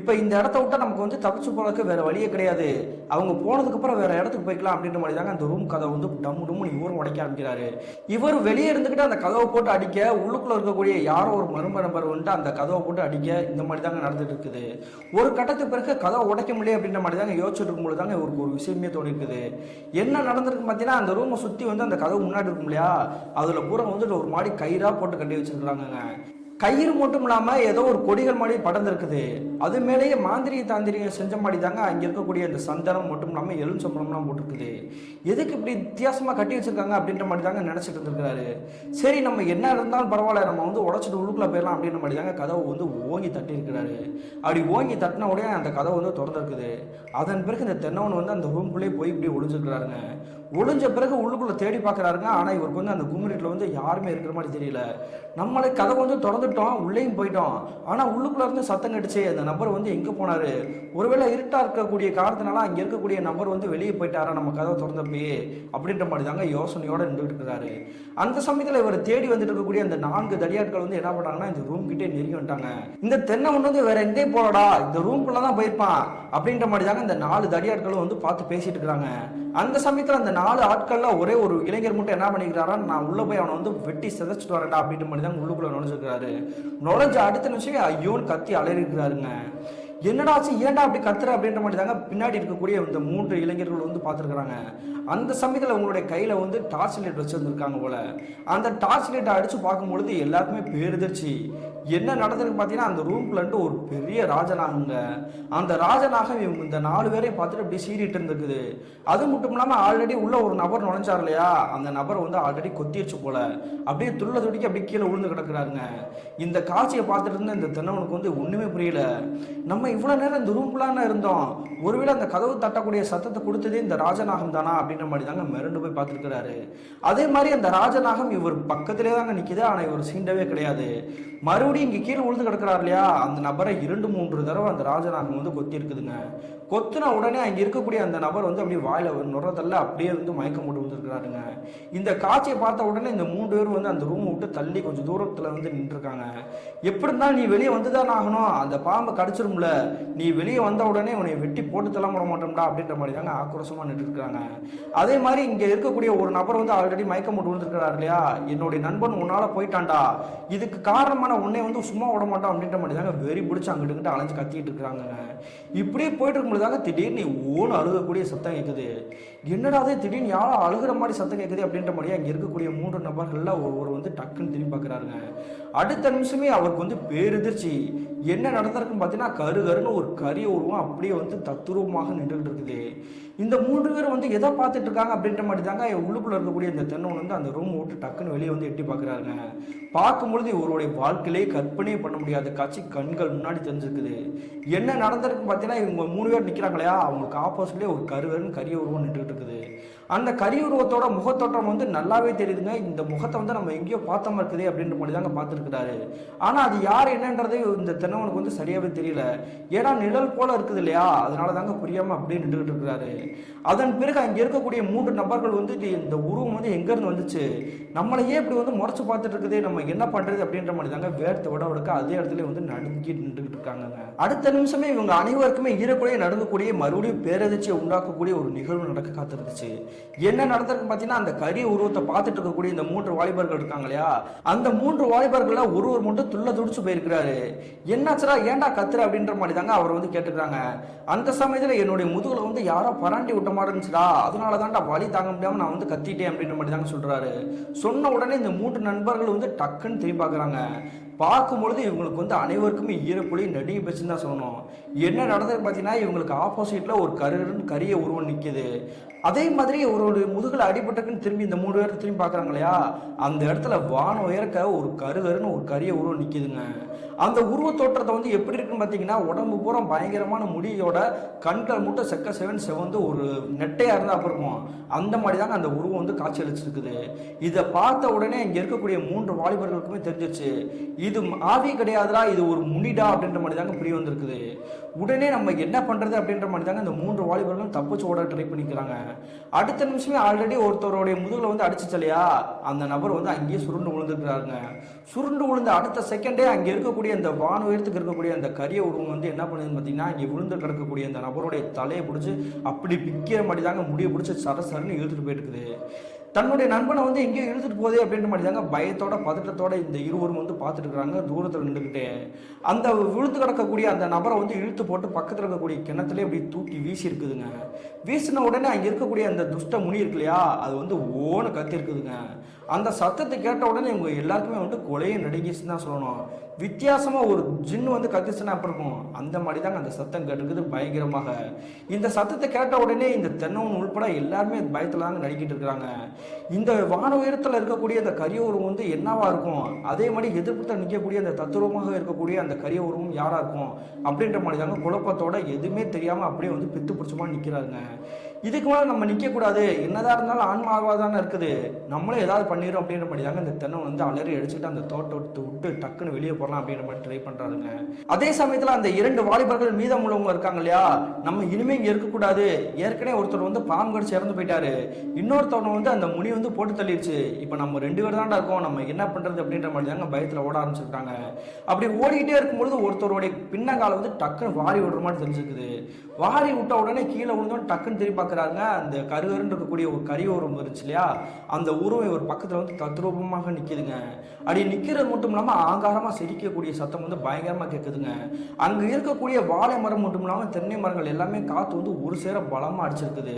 இப்போ இந்த இடத்த விட்டா நமக்கு வந்து தப்பிச்சு போறதுக்கு வேற வழியே கிடையாது, அவங்க போனதுக்கு அப்புறம் வேற இடத்துக்கு போய்க்கலாம் அப்படின்ற மாதிரி தாங்க அந்த ரூம் கதவை வந்து டம்மு டம்முன்னு இவரும் உடைக்க ஆரம்பிக்கிறாரு. இவர் வெளியே இருந்துக்கிட்டு அந்த கதவை போட்டு அடிக்க, உள்ளுக்குள்ள இருக்கக்கூடிய யாரோ ஒரு மர்ம நபர் வந்துட்டு அந்த கதவை போட்டு அடிக்க, இந்த மாதிரி தாங்க நடந்துட்டு இருக்குது. ஒரு கட்டத்துக்கு பிறகு கதவை உடைக்க முடியல அப்படின்ற மாதிரி தாங்க யோசிச்சுட்டு இருக்கும்போது தாங்க இவருக்கு ஒரு விஷயமே தோணி இருக்குது. என்ன நடந்திருக்கு பார்த்தீங்கன்னா, அந்த ரூமை சுற்றி வந்து அந்த கதவு முன்னாடி இருக்கும் இல்லையா, அதில் பூரா வந்துட்டு ஒரு மாதிரி கயிறாக போட்டு கட்டி வச்சிருக்காங்க. கயிறு மட்டும் இல்லாமல் ஏதோ ஒரு கொடிகள் மாதிரி படர்ந்துருக்குது. அது மேலேயே தாந்திரிகம் செஞ்ச மாதிரி தாங்க அங்கே இருக்கக்கூடிய அந்த சந்தனம் மட்டும் இல்லாமல் எலுமிச்சம்பழம்லாம் போட்டுருக்குது. எதுக்கு இப்படி வித்தியாசமாக கட்டி வச்சிருக்காங்க அப்படின்ற மாதிரி தாங்க நினச்சிட்டு இருந்திருக்காரு. சரி, நம்ம என்ன இருந்தாலும் பரவாயில்ல, நம்ம வந்து உடச்சிட்டு உள்ளுக்குள்ள போயிடலாம் அப்படின்ற மாதிரி தாங்க கதவை வந்து ஓங்கி தட்டி இருக்கிறாரு. அப்படி ஓங்கி தட்டின உடனே அந்த கதவை வந்து திறந்துருக்குது. அதன் பிறகு இந்த தென்னவன் வந்து அந்த ரூம்குள்ளேயே போய் இப்படி ஒளிஞ்சிருக்கிறாருங்க. ஒளிஞ்ச பிறகு உள்ளுக்குள்ள தேடி பார்க்குறாருங்க. ஆனால் இவருக்கு வந்து அந்த கும்மிரிட்டில் வந்து யாருமே இருக்கிற மாதிரி தெரியல. நம்மளே கதை வந்து திறந்துட்டோம், உள்ளேயும் போயிட்டோம், ஆனால் உள்ளுக்குள்ள இருந்து சத்தம் கட்டுச்சு. அந்த நபர் வந்து எங்கே போனார், ஒருவேளை இருட்டாக இருக்கக்கூடிய காரணத்தினால அங்கே இருக்கக்கூடிய நபர் வந்து வெளியே போயிட்டாரா நம்ம கதவை திறந்தப்பயே அப்படின்ற மாதிரி தாங்க யோசனையோடு நின்றுட்டு இருக்கிறாரு. அந்த சமயத்தில் இவர் தேடி வந்துட்டு இருக்கக்கூடிய அந்த 4 தடியாட்கள் வந்து என்ன பண்ணாங்கன்னா, இந்த ரூம் கிட்டே நெருங்கி வந்துட்டாங்க. இந்த தென்னவன் வந்து வேற எங்கேயும் போகலடா, இந்த ரூம்குள்ள தான் போயிருப்பான் அப்படின்ற மாதிரி தாங்க இந்த 4 தடியாட்களும் வந்து பார்த்து பேசிட்டு இருக்கிறாங்க. அந்த சமயத்தில் அந்த 4 ஆட்கள்ல ஒரே ஒரு இளைஞர் மட்டும் என்ன பண்ணிக்கிறாரா, நான் உள்ள போய் அவனை வந்து வெட்டி சிதைச்சிட்டு வரேன்டா அப்படின்ற மாதிரி தான் உள்ளுக்குள்ள நுழைஞ்சிருக்கிறாரு. நுழைஞ்ச அடுத்த நிமிஷமே ஐயோன்னு கத்தி அலறிக்கிறாருங்க. என்னடாச்சு, ஏன்டா அப்படி கத்துற அப்படின்ற மாதிரி தாங்க பின்னாடி இருக்கக்கூடிய இந்த 3 இளைஞர்கள் வந்து பார்த்துருக்குறாங்க. அந்த சமயத்தில் உங்களுடைய கையில் வந்து டார்ச் லைட் வச்சுருந்துருக்காங்க போல. அந்த டார்ச் லைட்டை அடித்து பார்க்கும்பொழுது எல்லாருக்குமே பேருதிர்ச்சி. என்ன நடந்ததுன்னு பார்த்தீங்கன்னா, அந்த ரூம்குள்ளன்ட்டு ஒரு பெரிய ராஜநாகங்க. அந்த ராஜநாகம் இவங்க இந்த 4 பேரையும் பார்த்துட்டு அப்படி சீறிட்டு இருந்துருக்குது. அது மட்டும் இல்லாமல் ஆல்ரெடி உள்ள ஒரு நபர் நுழைஞ்சார் இல்லையா, அந்த நபர் வந்து ஆல்ரெடி கொத்திடுச்சு போல, அப்படியே துள்ள துடிக்க அப்படியே கீழே விழுந்து கிடக்குறாருங்க. இந்த காட்சியை பார்த்துட்டு இருந்த இந்த தென்னவனுக்கு வந்து ஒன்றுமே புரியல. நம்ம இவ்வளோ நேரம் இந்த ரூம்குள்ளான இருந்தோம், ஒருவேளை அந்த கதவு தட்டக்கூடிய சத்தத்தை கொடுத்ததே இந்த ராஜநாகம் தானா அப்படின்ற மாதிரி தாங்க மிரண்டு போய் பார்த்துருக்கிறாரு. அதே மாதிரி அந்த ராஜநாகம் இவர் பக்கத்திலே தாங்க நிற்கிது, ஆனால் இவர் சீண்டவே கிடையாது. மறுபடியும் இங்கே கீழே விழுந்து கிடக்கிறார் இல்லையா, அந்த நபரை 2-3 தடவை அந்த ராஜநாகம் வந்து கொத்தி இருக்குதுங்க. கொத்தின உடனே அங்கே இருக்கக்கூடிய அந்த நபர் வந்து அப்படியே வாயில நுறதல்ல அப்படியே வந்து மயக்கம் போட்டு வந்துருக்கிறாருங்க. இந்த காட்சியை பார்த்த உடனே இந்த 3 பேரும் வந்து அந்த ரூமை விட்டு தள்ளி கொஞ்சம் தூரத்தில் வந்து நின்றுருக்காங்க. எப்படி இருந்தாலும் நீ வெளியே வந்து தான் ஆகணும், அந்த பாம்பை கடிச்சிரும்ல, நீ வெளியே வந்த உடனே உன்னை வெட்டி போட்டு தள்ள விட மாட்டோம்டா அப்படின்ற மாதிரி தாங்க ஆக்ரோஷமாக நின்றுருக்காங்க. அதே மாதிரி இங்கே இருக்கக்கூடிய ஒரு நபர் வந்து ஆல்ரெடி மயக்கம் போட்டு வந்துருக்கிறாரு இல்லையா, என்னுடைய நண்பன் உன்னால் போயிட்டான்டா, இதுக்கு காரணமான உன்னை வந்து சும்மா விட மாட்டோம் அப்படின்ற மாதிரி தாங்க வெறி பிடிச்சி அங்கிட்டு அலைஞ்சு கத்திட்டு இருக்கிறாங்க. இப்படியே போயிட்டு இருக்கும்போது தாங்க திடீர்னு ஓன்னு அழுகக்கூடிய சத்தம் கேட்குது. என்னடா அது திடீர்னு யாரும் அழுகிற மாதிரி சத்தம் கேட்குது அப்படின்ற மாதிரியே அங்கே இருக்கக்கூடிய 3 நபர்கள்ல ஒருவர் வந்து டக்குன்னு திரும்பி பார்க்குறாருங்க. அடுத்த நிமிஷமே அவருக்கு வந்து பேரெதிர்ச்சி. என்ன நடந்திருக்குன்னு பார்த்தீங்கன்னா கருன்னு ஒரு கரிய உருவம் அப்படியே வந்து தத்துரூபமாக நின்றுகிட்டு இருக்குது. இந்த 3 பேரும் வந்து எதை பார்த்துட்டு இருக்காங்க அப்படின்ற மாதிரி தாங்க உள்ளுக்குள்ள இருக்கக்கூடிய இந்த தென்னவன் வந்து அந்த ரூம் விட்டு டக்குன்னு வெளியே வந்து எட்டி பார்க்குறாருங்க. பார்க்கும்பொழுது இவருடைய வாழ்க்கையிலே கற்பனையே பண்ண முடியாத காட்சி கண்கள் முன்னாடி தெரிஞ்சிருக்குது. என்ன நடந்திருக்கு பார்த்தீங்கன்னா இவங்க 3 பேர் நிற்கிறாங்க இல்லையா, அவங்களுக்கு ஆப்போசிட்லேயே ஒரு கரிய உருவம் நின்றுட்டு இருக்குது. அந்த கரிய உருவத்தோட முகத்தோட்டம் வந்து நல்லாவே தெரியுதுங்க. இந்த முகத்தை வந்து நம்ம எங்கேயோ பார்த்த மாதிரி இருக்குது அப்படின்ற மாதிரி தாங்க பார்த்துருக்கிறாரு. ஆனால் அது யார் என்னன்றது இந்த தென்னவனுக்கு வந்து சரியாகவே தெரியல. ஏன்னா நிழல் போல இருக்குது இல்லையா, அதனால தாங்க புரியாமல் அப்படியே நின்றுகிட்டு இருக்கிறாரு. அதன் பிறகு அங்கே இருக்கக்கூடிய 3 நபர்கள் வந்து இந்த உருவம் வந்து எங்கேருந்து வந்துச்சு, நம்மளையே இப்படி வந்து முறைச்சு பார்த்துட்டு இருக்குது, நம்ம என்ன பண்ணுறது அப்படின்ற மாதிரி தாங்க வேர்த்து விட விடக்க அதே இடத்துல வந்து நடுங்கி நின்றுகிட்டு இருக்காங்க. அடுத்த நிமிஷமே இவங்க அனைவருக்குமே ஈரக்குறைய நடக்கக்கூடிய மறுபடியும் பேரதிர்ச்சியை உண்டாக்கக்கூடிய ஒரு நிகழ்வு நடக்க காத்திருந்துச்சு. என்ன நடந்திருக்கு பார்த்தீங்கன்னா அந்த கரிய உருவத்தை பார்த்துட்டு இருக்கக்கூடிய இந்த 3 வாலிபர்கள் இருக்காங்க இல்லையா, அந்த 3 வாலிபர்கள ஒருவர் மட்டும் துள்ள துடிச்சு போயிருக்கிறாரு. என்னாச்சுரா ஏன்டா கத்துற அப்படின்ற மாதிரி தாங்க அவர் வந்து கேட்டுக்கிறாங்க. அந்த சமயத்தில் என்னுடைய முதுகுல வந்து யாரோ பராண்டி விட்ட மாதிரி இருந்துச்சுடா, அதனால தான்டா வலி தாங்க முடியாம நான் வந்து கத்திட்டேன் அப்படின்ற மாதிரி தாங்க சொல்றாரு. சொன்ன உடனே இந்த 3 நண்பர்கள் வந்து டக்குன்னு திரும்பி பார்க்குறாங்க. பார்க்கும்பொழுது இவங்களுக்கு வந்து அனைவருக்குமே ஈரப்புலி நடுங்கி போச்சுன்னு தான் சொல்லணும். என்ன நடந்தது பார்த்தீங்கன்னா இவங்களுக்கு ஆப்போசிட்ல ஒரு கரிய உருவம் நிற்கிது. அதே மாதிரி ஒரு முதுகில் அடிபட்டக்குன்னு திரும்பி இந்த 3 பேர் திரும்பி பார்க்குறாங்க இல்லையா, அந்த இடத்துல வானம் உயர்க்க ஒரு கருன்னு ஒரு கரிய உருவம் நிற்கிதுங்க. அந்த உருவ தோற்றத்தை வந்து எப்படி இருக்குன்னு பார்த்தீங்கன்னா உடம்பு பூரா பயங்கரமான முடியோட கண்கள் மட்டும் செவந்து ஒரு நெட்டையாக இருந்தால் அப்போ இருக்கும். அந்த மாதிரி தாங்க அந்த உருவம் வந்து காட்சி அளிச்சிருக்குது. இதை பார்த்த உடனே இங்கே இருக்கக்கூடிய 3 வாலிபர்களுக்குமே தெரிஞ்சிச்சு, இது ஆவி கிடையாதுடா, இது ஒரு முனிடா அப்படின்ற மாதிரி தாங்க புரிய வந்திருக்குது. உடனே நம்ம என்ன பண்ணுறது அப்படின்ற மாதிரி தாங்க இந்த 3 வாலிபர்களும் தப்பிச்சு ஓட ட்ரை பண்ணிக்கிறாங்க. அடுத்த நிமிஷமே ஆல்ரெடி ஒருத்தருடைய முதுகில் வந்து அடிச்சிச்சு இல்லையா, அந்த நபர் வந்து அங்கேயே சுருண்டு விழுந்துருக்கிறாருங்க. சுருண்டு விழுந்த அடுத்த செகண்டே அங்கே இருக்கக்கூடிய அந்த வான உயரத்துக்கு இருக்கக்கூடிய அந்த கரிய உருவம் வந்து என்ன பண்ணுதுன்னு பார்த்தீங்கன்னா இங்கே விழுந்து கிடக்கக்கூடிய அந்த நபருடைய தலையை பிடிச்சி அப்படி பிக்கிற மாதிரி தாங்க முடியை பிடிச்சி சரன்னு இழுத்துட்டு போயிட்டு இருக்குது. தன்னுடைய நண்பனை வந்து எங்கேயோ இழுத்துட்டு போதே அப்படின்ற மாதிரி தாங்க பயத்தோட பதட்டத்தோட இந்த இருவரும் வந்து பார்த்துட்டு இருக்கிறாங்க தூரத்தில் நின்றுக்கிட்டே. அந்த விழுந்து கிடக்கக்கூடிய அந்த நபரை வந்து இழுத்து போட்டு பக்கத்தில் இருக்கக்கூடிய கிணத்துலேயே அப்படி தூக்கி வீசி இருக்குதுங்க. வீசின உடனே அங்கே இருக்கக்கூடிய அந்த துஷ்ட முனி இருக்கு இல்லையா, அது வந்து ஓன்னு கத்தி இருக்குதுங்க. அந்த சத்தத்தை கேட்ட உடனே இவங்க எல்லாருக்குமே வந்து கொலையை நடுங்கிச்சுன்னு தான் சொல்லணும். வித்தியாசமாக ஒரு ஜின்னு வந்து கத்திச்சுன்னா அப்படி இருக்கும், அந்த மாதிரி தாங்க அந்த சத்தம் கேட்டுருக்குது பயங்கரமாக. இந்த சத்தத்தை கேட்ட உடனே இந்த தென்னவன் உள்பட எல்லாருமே பயத்தில் தாங்க நடிக்கிட்டு இருக்கிறாங்க. இந்த வான உயரத்தில் இருக்கக்கூடிய அந்த கரிய உருவம் வந்து என்னவா இருக்கும், அதே மாதிரி எதிர்ப்புத்த நிற்கக்கூடிய அந்த தத்துவமாக இருக்கக்கூடிய அந்த கரிய உருவம் யாரா இருக்கும் அப்படின்ற மாதிரி தாங்க குழப்பத்தோட எதுவுமே தெரியாமல் அப்படியே வந்து பித்து பிடிச்சமா நிற்கிறாருங்க. இதுக்கு மேலே நம்ம நிற்கக்கூடாது, என்னதான் இருந்தாலும் ஆன்மாவாக தானே இருக்குது, நம்மளும் ஏதாவது பண்ணிடும் அப்படின்ற மாதிரி தாங்க இந்த தென்னை வந்து அலறி அடிச்சுட்டு அந்த தோட்டத்தை விட்டு டக்குன்னு வெளியே போடலாம் அப்படின்ற மாதிரி ட்ரை பண்ணுறாருங்க. அதே சமயத்தில் அந்த 2 வாலிபர்கள் மீதம் உள்ளவங்க இருக்காங்க இல்லையா, நம்ம இனிமேல் இங்கே இருக்கக்கூடாது, ஏற்கனவே ஒருத்தர் வந்து பாம்பு கடிச்சு இறந்து போயிட்டாரு, இன்னொருத்தவனை வந்து அந்த முனி வந்து போட்டு தள்ளிடுச்சு, இப்போ நம்ம 2 பேர் தான்டா இருக்கோம், நம்ம என்ன பண்ணுறது அப்படின்ற மாதிரி தாங்க பயத்தில் ஓட ஆரம்பிச்சிருக்காங்க. அப்படி ஓடிக்கிட்டே இருக்கும்பொழுது ஒருத்தருடைய பின்னங்கால வந்து டக்குன்னு வாரி விடுற மாதிரி தெரிஞ்சுக்குது. வாரி விட்ட உடனே கீழே விழுந்தோன்னு டக்குன்னு திரும்பி பார்க்குறாங்க. அந்த கருகருன்னு இருக்கக்கூடிய ஒரு கரிய உருவம் இருந்துச்சு இல்லையா, அந்த உருவம் ஒரு பக்கத்தில் வந்து தத்ரூபமாக நிற்கிதுங்க. அப்படி நிற்கிறது மட்டும் இல்லாமல் ஆங்காரமாக சிரிக்கக்கூடிய சத்தம் வந்து பயங்கரமாக கேட்குதுங்க. அங்கே இருக்கக்கூடிய வாழை மரம் மட்டும் இல்லாமல் தென்னை மரங்கள் எல்லாமே காற்று வந்து ஒரு சேர பலமாக அடிச்சிருக்குது.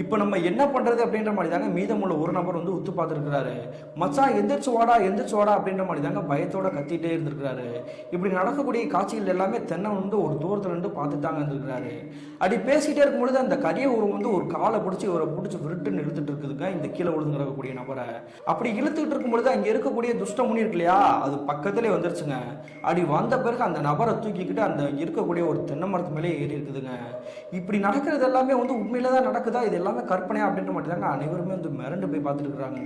இப்போ நம்ம என்ன பண்ணுறது அப்படின்ற மாதிரி தாங்க மீதமுள்ள ஒரு நபர் வந்து உத்து பார்த்துருக்கிறாரு. மச்சான் எந்திரிச்சு வாடா அப்படின்ற மாதிரி தாங்க பயத்தோட கத்திட்டே இருந்திருக்கிறாரு. இப்படி நடக்கக்கூடிய காட்சிகள் எல்லாமே தென்னை வந்து ஒரு தூரத்தில் இருந்து பார்த்துட்டு தாங்க இருந்திருக்கிறாரு. அப்படி பேசிக்கிட்டே இருக்கும்பொழுது அந்த கரிய உருவம் வந்து ஒரு காலை பிடிச்சி இவரை பிடிச்சி விருட்டுன்னு இழுத்துட்டு இருக்குதுங்க இந்த கீழே விழுந்து கிடக்கக்கூடிய நபரை. அப்படி இழுத்துக்கிட்டு இருக்கும்பொழுது அங்கே இருக்கக்கூடிய துஷ்டமுனி இருக்கு இல்லையா, அது பக்கத்திலே வந்துருச்சுங்க. அப்படி வந்த பிறகு அந்த நபரை தூக்கிக்கிட்டு அந்த இருக்கக்கூடிய ஒரு தென்னை மரத்து மேலே ஏறி இருக்குதுங்க. இப்படி நடக்கிறது எல்லாமே வந்து உண்மையில தான் நடக்குதா, இது எல்லாமே கற்பனையா அப்படின்ற மாதிரி தாங்க அனைவருமே வந்து மிரண்டு போய் பார்த்துட்டு இருக்கிறாங்க.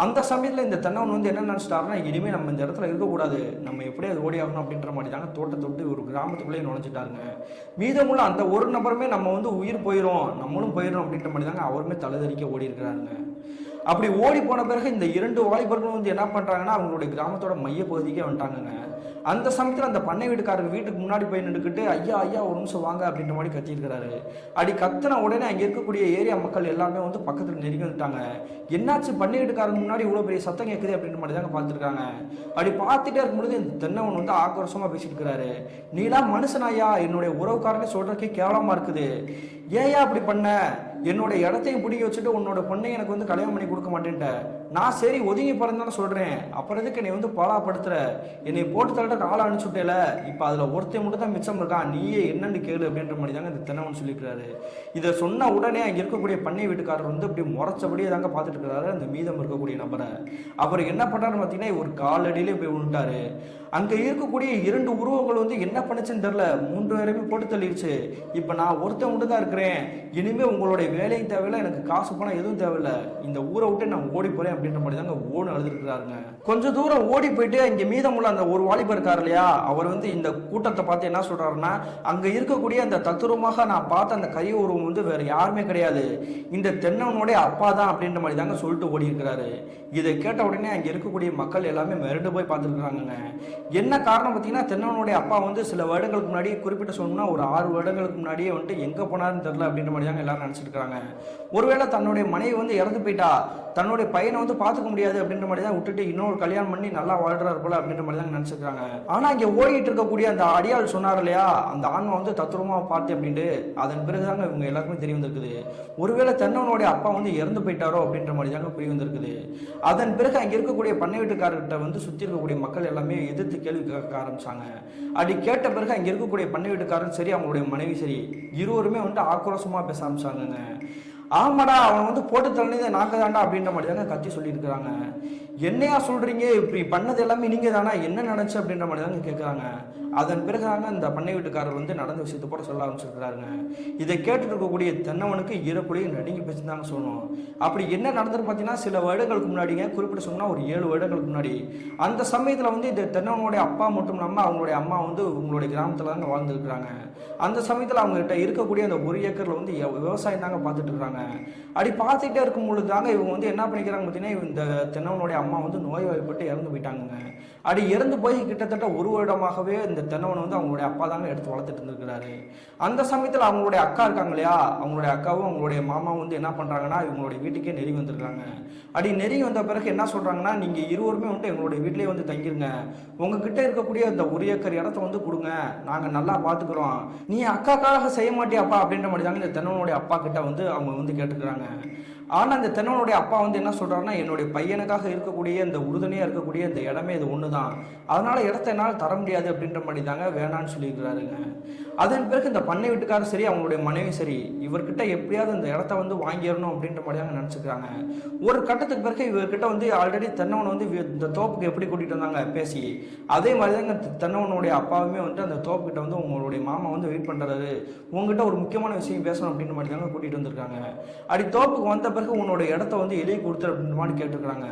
அந்த சமயத்தில் இந்த தென்னவன் வந்து என்ன நினச்சிட்டாருன்னா, இனிமேல் நம்ம இந்த இடத்துல இருக்கக்கூடாது, நம்ம எப்படியே அது ஓடி ஆகணும் அப்படின்ற மாதிரி தாங்க தோட்டத்தை விட்டு ஒரு கிராமத்துக்குள்ளேயே நுழைஞ்சிட்டாருங்க. மீதமுள்ள அந்த ஒரு நபருமே நம்ம வந்து உயிர் போயிடும், நம்மளும் போயிடும் அப்படின்ற மாதிரி தாங்க அவருமே தலைதறிக்க ஓடி இருக்கிறாருங்க. அப்படி ஓடி போன பிறகு இந்த 2 வாலிபர்களும் வந்து என்ன பண்ணுறாங்கன்னா அவங்களுடைய கிராமத்தோட மைய பகுதிக்கே வந்துட்டாங்கங்க. அந்த சமயத்தில் அந்த பண்ணை வீட்டுக்காரர் வீட்டுக்கு முன்னாடி போய் நின்றுக்கிட்டு ஐயா ஐயா ஒரு நிமிஷம் வாங்க அப்படின்ற மாதிரி கத்தியிருக்கிறாரு. அப்படி கத்தின உடனே அங்கே இருக்கக்கூடிய ஏரியா மக்கள் எல்லாமே வந்து பக்கத்தில் நெருங்கி வந்துட்டாங்க. என்னாச்சு பண்ணை வீட்டுக்காரங்க முன்னாடி இவ்வளோ பெரிய சத்தம் கேட்குது அப்படின்ற மாதிரி தாங்க பார்த்துருக்காங்க. அப்படி பார்த்துட்டே இருக்கும்பொழுது இந்த தென்னவன் வந்து ஆக்ரோஷமாக பேசிட்டு இருக்கிறாரு. நீலாம் மனுஷனாயா? என்னுடைய உறவுக்காரனே சொல்றதுக்கே கேவலமா இருக்குது. ஏயா அப்படி பண்ண? என்னோட இடத்தையும் பிடிக்க வச்சுட்டு உன்னோட பொண்ணை எனக்கு வந்து கல்யாணம் பண்ணி கொடுக்க மாட்டேன்ட்ட. நான் சரி ஒதுங்கி பிறந்தானே சொல்றேன், அப்புறம் எதுக்கு என்னை வந்து பாலாப்படுத்துற? என்னை போட்டு தள்ளிட்டு ஆளை அனுப்பிச்சுட்டேல, இப்போ அதில் ஒருத்தையும் மட்டும் தான் மிச்சம் இருக்கான், நீயே என்னன்னு கேளு அப்படின்ற மாதிரி தாங்க இந்த தென்னவன் சொல்லியிருக்கிறாரு. இதை சொன்ன உடனே அங்கே இருக்கக்கூடிய பண்ணை வீட்டுக்காரர் வந்து அப்படி முறைச்சபடியே தாங்க பார்த்துட்டு இருக்கிறாரு அந்த மீதம் இருக்கக்கூடிய நபரை. அவர் என்ன பண்ணாருன்னு பார்த்தீங்கன்னா ஒரு காலடியிலே போய் விழுந்துட்டாரு. அங்கே இருக்கக்கூடிய 2 உருவங்கள் வந்து என்ன பண்ணுச்சுன்னு தெரியல, 3 பேருமே போட்டு தள்ளிடுச்சு. இப்போ நான் ஒருத்தன் மட்டும் தான் இருக்கிறேன், இனிமேல் உங்களுடைய வேலையும் தேவையில்லை, எனக்கு காசு பணம் எதுவும் தேவையில்லை, இந்த ஊரை விட்டு நான் ஓடி போறேன் அப்படின்ற மாதிரி தாங்க ஓடு அழுதுருக்கிறாருங்க. கொஞ்சம் தூரம் ஓடி போயிட்டு இங்கே மீதமுள்ள அந்த ஒரு வாலிபர் இருக்கார் இல்லையா, அவர் வந்து இந்த கூட்டத்தை பார்த்து என்ன சொல்றாருன்னா, அங்கே இருக்கக்கூடிய அந்த தத்துரமாக நான் பார்த்த அந்த கை உருவம் வந்து வேற யாருமே கிடையாது, இந்த தென்னவனுடைய அப்பா தான் அப்படின்ற மாதிரி தாங்க சொல்லிட்டு ஓடி இருக்கிறாரு. இதை கேட்ட உடனே அங்கே இருக்கக்கூடிய மக்கள் எல்லாமே மிரண்டு போய் பார்த்துருக்குறாங்க. என்ன காரணம் பார்த்தீங்கன்னா, தென்னவனுடைய அப்பா வந்து சில வருடங்களுக்கு முன்னாடி, குறிப்பிட்ட சொல்லணும்னா ஒரு 6 வருடங்களுக்கு முன்னாடியே வந்துட்டு எங்கே போனாருன்னு தெரியல அப்படின்ற மாதிரி தாங்க எல்லாரும் நினச்சிட்டு இருக்காங்க. ஒருவேளை தன்னுடைய மனைவி வந்து இறந்து போயிட்டா, தன்னுடைய பையனை வந்து பார்த்துக்க முடியாது அப்படின்ற மாதிரி தான் விட்டுட்டு இன்னொரு கல்யாணம் பண்ணி நல்லா வாழ்றாரு போல அப்படின்ற மாதிரி தான் நினச்சிருக்காங்க. ஆனால் இங்கே ஓடிட்டு இருக்கக்கூடிய அந்த அடியாள் சொன்னார் இல்லையா, அந்த ஆன்மா வந்து தத்துரமாக பார்த்து அப்படின்ட்டு, அதன் பிறகுதாங்க இவங்க எல்லாருக்குமே தெரிய வந்திருக்குது. ஒருவேளை தென்னவனுடைய அப்பா வந்து இறந்து போயிட்டாரோ அப்படின்ற மாதிரி தாங்க புரிய வந்திருக்குது. அதன் பிறகு அங்கே இருக்கக்கூடிய பண்ணை வீட்டுக்காரர்கிட்ட வந்து சுற்றி இருக்கக்கூடிய மக்கள் எல்லாமே எதிர்த்து கேள்வி கேட்க ஆரம்பிச்சாங்க. அப்படி கேட்ட பிறகு அங்கே இருக்கக்கூடிய பண்ணை வீட்டுக்காரன் சரி, அவங்களுடைய மனைவி சரி, இருவருமே வந்து ஆக்ரோஷமாக பேச ஆரம்பிச்சாங்க. ஆமாடா, அவன் வந்து போட்டு தள்ளினதே நாங்க தாண்டா அப்படின்ற மாதிரி தாங்க கத்தி சொல்லியிருக்கிறாங்க. என்னையா சொல்றீங்க, இப்படி பண்ணது எல்லாமே நீங்க தானா, என்ன நடந்துச்சு அப்படின்ற மாதிரி தாங்க கேட்குறாங்க. அதன் பிறகுதாங்க இந்த பண்ணை வீட்டுக்காரர் வந்து நடந்த விஷயத்தை கூட சொல்ல ஆரம்பிச்சிருக்கிறாருங்க. இதை கேட்டுட்டு இருக்கக்கூடிய தென்னவனுக்கு ஈரக்கூடிய நடுங்கி பேச்சு தாங்க சொல்லணும். அப்படி என்ன நடந்துன்னு பார்த்தீங்கன்னா, சில வருடங்களுக்கு முன்னாடிங்க, குறிப்பிட்டு சொன்னால் ஒரு 7 வருடங்களுக்கு முன்னாடி, அந்த சமயத்தில் வந்து இந்த தென்னவனுடைய அப்பா மட்டும் இல்லாமல் அவங்களுடைய அம்மா வந்து உங்களுடைய கிராமத்தில் தாங்க வாழ்ந்துருக்குறாங்க. அந்த சமயத்தில் அவங்ககிட்ட இருக்கக்கூடிய அந்த 1 ஏக்கரில் வந்து விவசாயம் தாங்க பார்த்துட்டு இருக்கிறாங்க. அப்படி பார்த்துக்கிட்டே இருக்கும் பொழுது தாங்க இவங்க வந்து என்ன பண்ணிக்கிறாங்க பார்த்தீங்கன்னா, இந்த தென்னவனுடைய அம்மா வந்து நோய்வாய்ப்பட்டு இறந்து போயிட்டாங்க. அப்படி இறந்து போய் கிட்டத்தட்ட 1 வருடமாகவே இந்த தென்னவனை வந்து அவங்களுடைய அப்பா தாங்க எடுத்து வளர்த்துட்டு இருந்திருக்கிறாரு. அந்த சமயத்தில் அவங்களுடைய அக்கா இருக்காங்க இல்லையா, அவங்களுடைய அக்காவும் அவங்களுடைய மாமாவும் வந்து என்ன பண்ணுறாங்கன்னா, இவங்களுடைய வீட்டுக்கே நெருங்கி வந்துருக்காங்க. அப்படி நெருங்கி வந்த பிறகு என்ன சொல்கிறாங்கன்னா, நீங்கள் இருவருமே வந்து எங்களுடைய வீட்டிலே வந்து தங்கிருங்க, உங்ககிட்ட இருக்கக்கூடிய அந்த 1 ஏக்கர் இடத்த வந்து கொடுங்க, நாங்கள் நல்லா பார்த்துக்குறோம், நீ அக்காக்காக செய்ய மாட்டியாப்பா அப்படின்ற மாதிரி தாங்க இந்த தென்னவனுடைய அப்பா கிட்ட வந்து அவங்க வந்து கேட்டுக்கிறாங்க. ஆனால் அந்த தென்னவனுடைய அப்பா வந்து என்ன சொல்கிறாருன்னா, என்னுடைய பையனுக்காக இருக்கக்கூடிய இந்த உறுதுணையாக இருக்கக்கூடிய இந்த இடமே இது ஒன்று தான், அதனால் இடத்த என்னால் தர முடியாது அப்படின்ற மாதிரி தாங்க வேணான்னு சொல்லியிருக்கிறாருங்க. அதன் பிறகு இந்த பண்ணை வீட்டுக்காரர் சரி, அவங்களுடைய மனைவி சரி, இவர்கிட்ட எப்படியாவது இந்த இடத்த வந்து வாங்கிடணும் அப்படின்ற மாதிரி தாங்க நினச்சிக்கிறாங்க. ஒரு கட்டத்துக்கு பிறகு இவர்கிட்ட வந்து ஆல்ரெடி தென்னவனை வந்து இந்த தோப்புக்கு எப்படி கூட்டிகிட்டு வந்தாங்க பேசி, அதே மாதிரி தாங்க தென்னவனுடைய அப்பாவுமே வந்து அந்த தோப்புக்கிட்ட வந்து உங்களுடைய மாமா வந்து வெயிட் பண்ணுறாரு, உங்ககிட்ட ஒரு முக்கியமான விஷயம் பேசணும் அப்படின்ற மாதிரி தாங்க கூட்டிகிட்டு வந்திருக்காங்க. அப்படி தோப்புக்கு வந்த பிறகு உன்னோட இடத்த வந்து எளிய கொடுத்து அப்படின்ற மாதிரி கேட்டுருக்காங்க.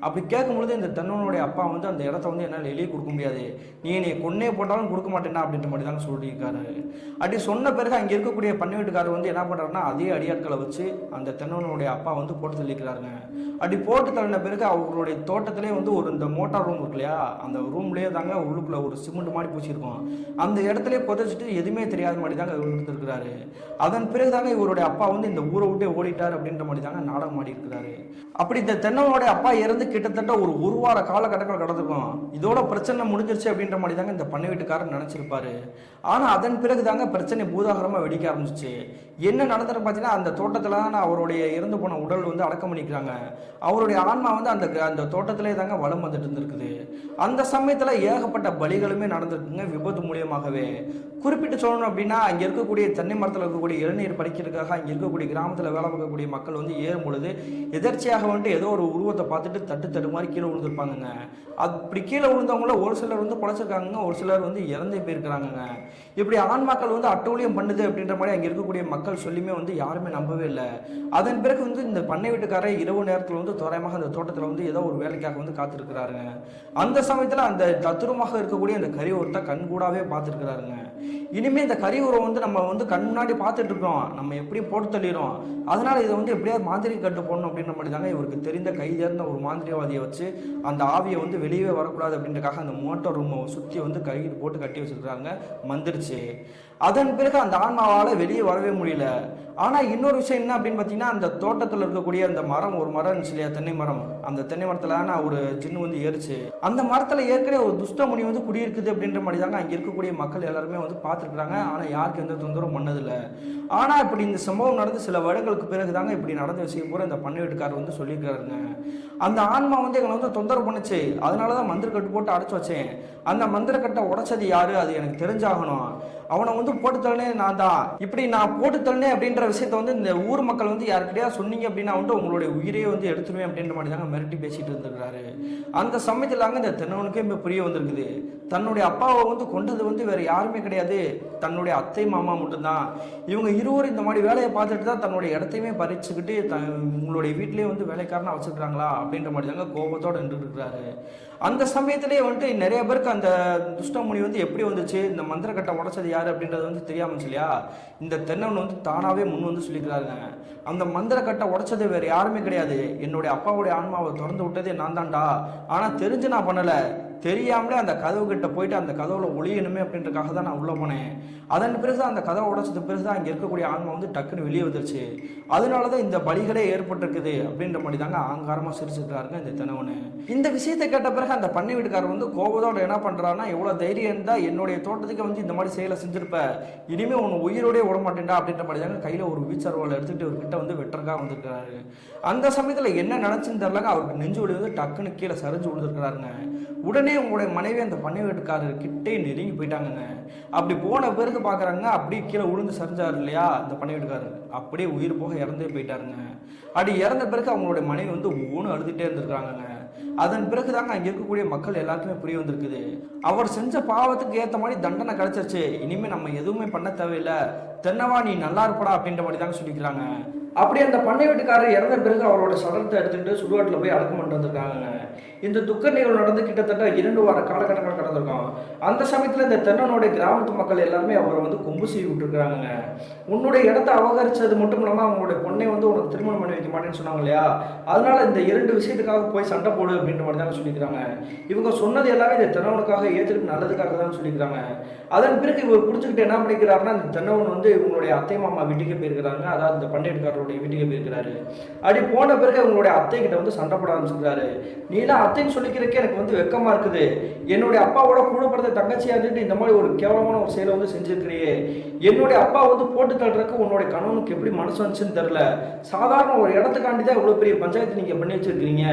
அப்படி கேட்கும்பொழுது இந்த தென்னவனுடைய அப்பா வந்து அந்த இடத்த வந்து என்னால் எளிய கொடுக்க முடியாது, நீ கொன்னே போட்டாலும் கொடுக்க மாட்டேன்னா அப்படின்ற மாதிரி தாங்க சொல்லியிருக்காரு. அப்படி சொன்ன பிறகு அங்கே இருக்கக்கூடிய பண்ணை வீட்டுக்காரர் வந்து என்ன பண்ணுறாருன்னா, அதே அடியாட்களை வச்சு அந்த தென்னவனுடைய அப்பா வந்து போட்டு தள்ளிக்கிறாருங்க. அப்படி போட்டு தள்ளின பிறகு அவங்களுடைய தோட்டத்திலே வந்து ஒரு இந்த மோட்டார் ரூம் இருக்கு இல்லையா, அந்த ரூம்லேயே தாங்க உள்ளுக்குள்ள ஒரு சிமெண்ட் மாதிரி பூச்சிருக்கோம், அந்த இடத்துல புதைச்சிட்டு எதுவுமே தெரியாத மாதிரி தாங்க இருந்திருக்கிறாரு. அதன் பிறகு தாங்க இவருடைய அப்பா வந்து இந்த ஊரை விட்டு ஓடிட்டார் அப்படின்ற மாதிரி தாங்க நாடகம் ஆடி இருக்கிறாரு. அப்படி இந்த தென்னவனுடைய அப்பா இறந்து கிட்டத்தட்ட ஒரு வார காலகட்டங்கள் கடந்திருக்கும். இதோட பிரச்சனை முடிஞ்சிருச்சு அப்படின்ற மாதிரி தாங்க இந்த பண்ணை வீட்டுக்காரர் நினைச்சிருப்பாரு. ஆனா அதன் பிறகு தாங்க பிரச்சனை பூதாகரமா வெடிக்க ஆரம்பிச்சிச்சு. என்ன நடந்தது பார்த்தீங்கன்னா, அந்த தோட்டத்துல தான் அவருடைய இறந்து போன உடல் வந்து அடக்கம் பண்ணிக்கிறாங்க. அவருடைய ஆன்மா வந்து அந்த தோட்டத்திலே தாங்க வலம் வந்துட்டு இருந்திருக்குது. அந்த சமயத்துல ஏகப்பட்ட பலிகளுமே நடந்திருக்குங்க விபத்து மூலியமாகவே. குறிப்பிட்டு சொல்லணும் அப்படின்னா, அங்க இருக்கக்கூடிய தென்னை மரத்தில் இருக்கக்கூடிய இளநீர் பறிக்கிறதுக்காக அங்க இருக்கக்கூடிய கிராமத்துல வேலை பார்க்கக்கூடிய மக்கள் வந்து ஏறும் பொழுது எதர்ச்சியாக வந்துட்டு ஏதோ ஒரு உருவத்தை பார்த்துட்டு தட்டு மாதிரி கீழே விழுந்திருப்பாங்க. அப்படி கீழே விழுந்தவங்கள ஒரு சிலர் வந்து பழச்சிருக்காங்க, ஒரு சிலர் வந்து இறந்தே போயிருக்கிறாங்க. இப்படி ஆன்மாக்கள் வந்து அட்டூழியம் பண்ணுது அப்படின்ற மாதிரி அங்கே இருக்கக்கூடிய மக்கள் மக்கள் சொல்லியுமே வந்து யாருமே நம்பவே இல்லை. அதன் பிறகு வந்து இந்த பண்ணை வீட்டுக்காரர் இரவு நேரத்தில் வந்து தோராயமாக அந்த தோட்டத்தில் வந்து ஏதோ ஒரு வேலைக்காக வந்து காத்திருக்கிறாருங்க. அந்த சமயத்தில் அந்த தத்துரமாக இருக்கக்கூடிய அந்த கறி உரத்தை கண்கூடாவே பார்த்துருக்கிறாருங்க. இனிமேல் இந்த கறி உரம் வந்து நம்ம வந்து கண் முன்னாடி பார்த்துட்டு இருக்கோம், நம்ம எப்படியும் போட்டு தள்ளிடும், அதனால இதை வந்து எப்படியாவது மாந்திரிக கட்டு போடணும் அப்படின்ற மாதிரி தாங்க இவருக்கு தெரிந்த கைதேர்ந்த ஒரு மாந்திரிகவாதியை வச்சு அந்த ஆவியை வந்து வெளியே வரக்கூடாது அப்படின்றக்காக அந்த மோட்டார் ரூமை சுற்றி வந்து கையில் போட்டு கட்டி வச்சிருக்காங்க, மந்திரிச்சு. அதன் பிறகு அந்த ஆன்மாவால் வெளியே வரவே முடியல. ஆனால் இன்னொரு விஷயம் என்ன அப்படின்னு பார்த்தீங்கன்னா, அந்த தோட்டத்தில் இருக்கக்கூடிய அந்த மரம், ஒரு மரம் இருந்துச்சு இல்லையா, தென்னை மரம், அந்த தென்னை மரத்தில் நான் ஒரு ஜின்னு வந்து ஏறிச்சு. அந்த மரத்தில் ஏற்கனவே ஒரு துஷ்டமுனி வந்து குடியிருக்குது அப்படின்ற மாதிரி தாங்க அங்கே இருக்கக்கூடிய மக்கள் எல்லாருமே வந்து பார்த்துருக்குறாங்க. ஆனால் யாருக்கு எந்த தொந்தரவும் பண்ணதில்லை. ஆனால் இப்படி இந்த சம்பவம் நடந்து சில வருடங்களுக்கு பிறகு தாங்க இப்படி நடந்த விஷயம் கூட இந்த பண்ணை வீட்டுக்காரர் வந்து சொல்லியிருக்காருங்க. அந்த ஆன்மா வந்து எங்களை வந்து தொந்தரவு பண்ணுச்சு, அதனால தான் மந்திரக்கட்டு போட்டு அடைச்சி வச்சேன். அந்த மந்திரக்கட்டை உடைச்சது யாரு, அது எனக்கு தெரிஞ்சாகணும். அவனை வந்து போட்டு தள்ளனே நான் தான். இப்படி நான் போட்டு தள்ளனே அப்படின்ற விஷயத்த வந்து இந்த ஊர் மக்கள் வந்து யாருக்கிட்டையா சொன்னீங்க அப்படின்னா வந்து உங்களுடைய உயிரையே வந்து எடுத்துருவேன் அப்படின்ற மாதிரி தாங்க மிரட்டி பேசிட்டு இருந்திருக்காரு. அந்த சமயத்தில் தாங்க இந்த தென்னவனுக்கே இப்போ புரிய வந்திருக்குது, தன்னுடைய அப்பாவை வந்து கொண்டது வந்து வேற யாருமே கிடையாது, தன்னுடைய அத்தை மாமா மட்டும்தான். இவங்க இருவரும் இந்த மாதிரி வேலையை பார்த்துட்டு தான் தன்னுடைய இடத்தையுமே பறிச்சுக்கிட்டு உங்களுடைய வீட்டிலேயே வந்து வேலைக்காரனா வச்சுருக்காங்களா அப்படின்ற மாதிரி தாங்க கோபத்தோடு நின்று இருக்கிறாரு. அந்த சமயத்திலேயே வந்துட்டு நிறைய பேருக்கு அந்த துஷ்டமுனி வந்து எப்படி வந்துச்சு, இந்த மந்திரக்கட்டை உடைச்சது யாரு அப்படின்றது வந்து தெரியாமல் இல்லையா, இந்த தென்னவன் வந்து தானாவே முன் வந்து சொல்லிக்கிறாருங்க. அந்த மந்திரக்கட்டை உடைச்சது வேற யாருமே கிடையாது, என்னுடைய அப்பாவுடைய ஆன்மாவை திறந்து விட்டதே நான் தான்டா. ஆனால் தெரிஞ்சு நான் பண்ணலை, தெரியாமலே அந்த கதவு கிட்ட போயிட்டு அந்த கதவுல ஒளியணுமே அப்படின்றதுக்காக தான் நான் உள்ள போனேன். அதன் பிறகு அந்த கதவை உடைச்சது பிறகு தான் அங்கே இருக்கக்கூடிய ஆன்மா வந்து டக்குன்னு வெளியே வந்துருச்சு, அதனால தான் இந்த பலிகளே ஏற்பட்டிருக்குது அப்படின்ற மாதிரி தாங்க ஆங்காரமாக சிரிச்சிருக்காருங்க இந்த தெனவனு. இந்த விஷயத்தை கேட்ட பிறகு அந்த பண்ணை வீட்டுக்காரர் வந்து கோபத்தோட என்ன பண்ணுறாருன்னா, எவ்வளோ தைரியம் இருந்தால் என்னுடைய தோட்டத்துக்கு வந்து இந்த மாதிரி செயலை செஞ்சிருப்ப, இனிமேல் உன்னை உயிரோடய விட மாட்டேன்டா அப்படின்ற மாதிரி தாங்க கையில் ஒரு வீச்சர்வால் எடுத்துகிட்டு ஒரு கிட்ட வந்து வெட்டுறக்காக வந்திருக்கிறாரு. அந்த சமயத்தில் என்ன நினச்சுன்னு தெரிலங்க, அவருக்கு நெஞ்சு வலி வந்து டக்குன்னு கீழே சரிஞ்சு விழுந்துருக்கிறாருங்க. உடனே உங்களுடைய மனைவி அந்த பண்ணை வீட்டுக்காரர் கிட்டே நெருங்கி போயிட்டாங்க. அப்படி போன பிறகு பார்க்குறாங்க, அப்படியே கீழே விழுந்து சரிஞ்சார் இல்லையா அந்த பண்ணை வீட்டுக்காரர், அப்படியே உயிர் போக இறந்தே போயிட்டாருங்க. அப்படி இறந்த பிறகு அவங்களுடைய மனைவி வந்து ஒவ்வொன்றும் அழுதுகிட்டே இருந்திருக்காங்க. அதன் பிறகு தாங்க அங்கே இருக்கக்கூடிய மக்கள் எல்லாருக்குமே புரிய வந்திருக்குது, அவர் செஞ்ச பாவத்துக்கு ஏற்ற மாதிரி தண்டனை கிடைச்சிருச்சு, இனிமேல் நம்ம எதுவுமே பண்ண தேவையில்லை, தென்னவா நீ நல்லா இருப்படா அப்படின்ற மாதிரி தாங்க சொல்லிக்கிறாங்க. அப்படி அந்த பண்ணை வீட்டுக்காரர் இறந்த பிறகு அவரோட சடலத்தை எடுத்துக்கிட்டு சுடுகாட்டில் போய் அடக்கம் பண்ணிட்டு வந்திருக்காங்க. இந்த துக்க நிகழ்வு நடந்து கிட்டத்தட்ட 2 வார காலகட்டங்கள் கடந்திருக்கோம். அந்த சமயத்தில் இந்த தென்னனுடைய கிராமத்து மக்கள் எல்லாருமே அவரை வந்து கொம்பு செய்ய விட்டுருக்காங்க. உன்னுடைய இடத்த அபகரிச்சது மட்டும் இல்லாமல் அவங்களுடைய பொண்ணை வந்து உனக்கு திருமணம் பண்ணி வைக்க மாட்டேன்னு சொன்னாங்க இல்லையா, அதனால இந்த 2 விஷயத்துக்காக போய் சண்டை போடு அப்படின்ற மாதிரி தாங்க சொல்லிக்கிறாங்க. இவங்க சொன்னது எல்லாமே இந்த தென்னவனுக்காக ஏற்றுக்கிட்டு நல்லதுக்காக தான் சொல்லிக்கிறாங்க. அதன் பிறகு இவர் புரிஞ்சுக்கிட்டு என்ன பண்ணிக்கிறாருன்னா, இந்த தென்னவன் வந்து இவங்களுடைய அத்தை மாமா வீட்டுக்கு போயிருக்கிறாங்க, அதாவது இந்த பண்ணை வீட்டுக்காரருடைய வீட்டுக்கு போயிருக்கிறாரு. அப்படி போன பிறகு அவங்களுடைய அத்தை கிட்ட வந்து சண்டை போட ஆரம்பிச்சிருக்காரு. நீலாம் அத்தைன்னு சொல்லிக்கிறதுக்கே எனக்கு வந்து வெக்கமா இருக்குது, என்னுடைய அப்பாவோட கூட பிறந்த தங்கச்சியா இருந்துட்டு இந்த மாதிரி ஒரு கேவலமான ஒரு செயலை வந்து செஞ்சிருக்கிறியே, என்னுடைய அப்பா வந்து போட்டு தள்ளுறதுக்கு உன்னுடைய கணவனுக்கு எப்படி மனசு வந்துச்சுன்னு தெரியல, சாதாரண ஒரு இடத்துக்காண்டி தான் இவ்வளவு பெரிய பஞ்சாயத்து நீங்க பண்ணி வச்சிருக்கீங்க,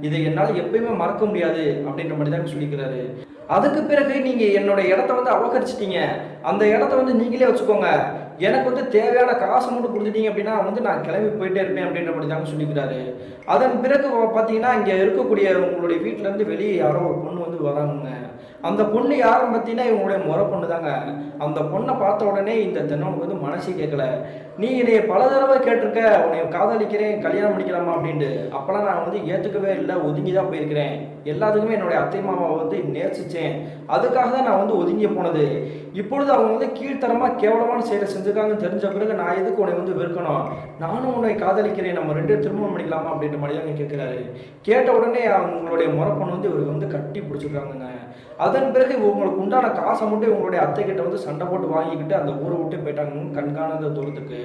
இதை என்னால் எப்பயுமே மறக்க முடியாது அப்படின்ற மாதிரி தான் சொல்லிக்கிறாரு. அதுக்கு பிறகு நீங்க என்னோட இடத்த வந்து அபகரிச்சிட்டீங்க, அந்த இடத்த வந்து நீங்களே வச்சுக்கோங்க, எனக்கு வந்து தேவையான காசு மட்டும் கொடுத்துட்டீங்க அப்படின்னா வந்து நான் கிளம்பி போயிட்டே இருப்பேன் அப்படின்ற மாதிரி தாங்க சொல்லிக்கிறாரு. அதன் பிறகு பார்த்தீங்கன்னா இங்கே இருக்கக்கூடிய உங்களுடைய வீட்டிலேருந்து வெளியே யாரோ ஒரு பொண்ணு வந்து வராங்க. அந்த பொண்ணு யாரும் பார்த்தீங்கன்னா இவங்களுடைய முறை பொண்ணு தாங்க. அந்த பொண்ணை பார்த்த உடனே இந்த தென்னவனுக்கு வந்து மனசே கேட்கல, நீ என்னைய பல தடவை கேட்டிருக்க உன்னை காதலிக்கிறேன் கல்யாணம் பண்ணிக்கலாமா அப்படின்ட்டு, அப்போலாம் நான் வந்து ஏற்றுக்கவே இல்லை, ஒதுங்கி தான் போயிருக்கிறேன், எல்லாத்துக்குமே என்னுடைய அத்தை மாமாவை வந்து நேசித்தேன், அதுக்காக தான் நான் வந்து ஒதுங்கி போனது, இப்பொழுது அவங்க வந்து கீழ்த்தரமாக கேவலமான செயலை செஞ்சுருக்காங்கன்னு தெரிஞ்ச பிறகு நான் எதுக்கு உன்னை வந்து வெறுக்கணும், நானும் உன்னை காதலிக்கிறேன், நம்ம 2 திருமணம் பண்ணிக்கலாமா அப்படின்ற மாதிரி தான் கேட்குறாரு. கேட்ட உடனே அவங்களுடைய முறை பொண்ணு வந்து இவருக்கு வந்து கட்டி பிடிச்சிருக்காங்க. அதன் பிறகு உங்களுக்கு உண்டான காசை மட்டும் இவங்களுடைய அத்தை கிட்ட வந்து சண்டை போட்டு வாங்கிக்கிட்டு அந்த ஊரை விட்டு போயிட்டாங்க கண்காணாத தூரத்துக்கு.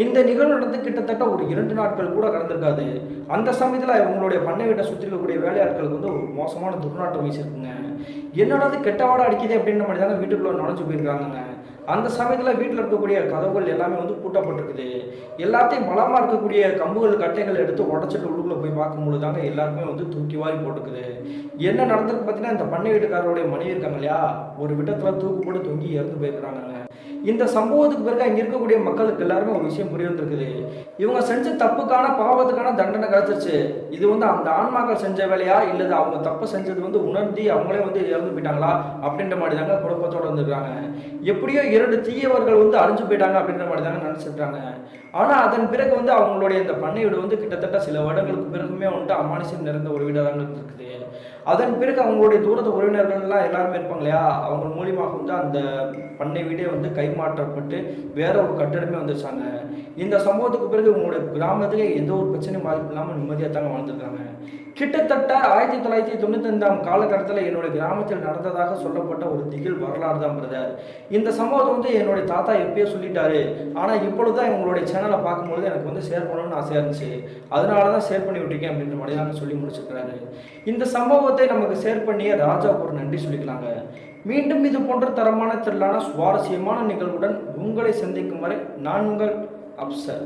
இந்த நிகழ்வு நடந்து கிட்டத்தட்ட ஒரு 2 நாட்கள் கூட கடந்திருக்காது. அந்த சமயத்தில் இவங்களுடைய பண்ணை வீட்டை சுற்றி இருக்கக்கூடிய வேலையாட்களுக்கு வந்து ஒரு மோசமான துர்நாட்டம் வீசிருக்குங்க. என்னடாது கெட்டவாட அடிக்குது அப்படின்ற மாதிரி தாங்க வீட்டுக்குள்ள நுழைஞ்சு போயிருக்காங்க. அந்த சமயத்தில் வீட்டில் இருக்கக்கூடிய கதவுகள் எல்லாமே வந்து பூட்டப்பட்டிருக்குது. எல்லாத்தையும் பலமாக இருக்கக்கூடிய கம்புகள் கட்டைகள் எடுத்து உடச்சிட்டு உள்ளுக்குள்ளே போய் பார்க்கும்போது தாங்க எல்லாருக்குமே வந்து தூக்கி வாரி போட்டுக்குது. என்ன நடந்திருக்கு பார்த்தீங்கன்னா, இந்த பண்ணை வீட்டுக்காரருடைய மனைவி இருக்காங்க இல்லையா, ஒரு விட்டத்தில் தூக்கு போட்டு தொங்கி இறந்து போயிருக்கிறாங்க. இந்த சம்பவத்துக்கு பிறகு அங்கே இருக்கக்கூடிய மக்களுக்கு எல்லாருமே ஒரு விஷயம் புரிய வந்திருக்குது, இவங்க செஞ்ச தப்புக்கான பாவத்துக்கான தண்டனை கிடைச்சிருச்சு, இது வந்து அந்த ஆன்மாக்கள் செஞ்ச வேலையா இல்லது அவங்க தப்பு செஞ்சது வந்து உணர்த்தி அவங்களே வந்து இறந்து போயிட்டாங்களா அப்படின்ற மாதிரி தாங்க குழப்பத்தோடு வந்துருக்காங்க. எப்படியோ 2 தீயவர்கள் வந்து அழிஞ்சு போயிட்டாங்க அப்படின்ற மாதிரி தாங்க நினச்சிருக்காங்க. ஆனால் அதன் பிறகு வந்து அவங்களுடைய இந்த பண்ணை வீடு வந்து கிட்டத்தட்ட சில வருடங்களுக்கு பிறகுமே வந்துட்டு அமானுஷ்யம் நிறைந்த ஒரு வீடாக தாங்க இருக்குது. அதன் பிறகு அவங்களுடைய தூரத்து உறவினர்கள்லாம் எல்லாருமே இருப்பாங்க இல்லையா, அவங்க மூலியமாக வந்து அந்த பண்ணை வீடே வந்து கைமாற்றப்பட்டு வேற ஒரு கட்டிடமே வந்துருச்சாங்க. இந்த சம்பவத்துக்கு பிறகு உங்களுடைய கிராமத்துக்கு எந்த ஒரு பிரச்சனையும் பாதிப்பு இல்லாமல் நிம்மதியாக தாங்க வாழ்ந்துருக்காங்க. கிட்டத்தட்ட 1995ஆம் காலகட்டத்தில் என்னுடைய கிராமத்தில் நடந்ததாக சொல்லப்பட்ட ஒரு திகில் வரலாறு தான் பிரதர். இந்த சம்பவத்தை வந்து என்னுடைய தாத்தா எப்பயோ சொல்லிட்டாரு. ஆனால் இப்பொழுதுதான் உங்களுடைய சேனலை பார்க்கும்பொழுது எனக்கு வந்து ஷேர் பண்ணணும்னு ஆசையாக இருந்துச்சு. அதனால தான் ஷேர் பண்ணி விட்டுருக்கேன் அப்படின்ற மாதிரி தாங்க சொல்லி முடிச்சிருக்கிறாரு. இந்த சம்பவத்தை நமக்கு ஷேர் பண்ணிய ராஜாவுக்கு ஒரு நன்றி சொல்லிக்கலாங்க. மீண்டும் இது போன்ற தரமான திரளான சுவாரஸ்யமான நிகழ்வுடன் உங்களை சந்திக்கும் வரை நான் உங்கள் அப்சர்.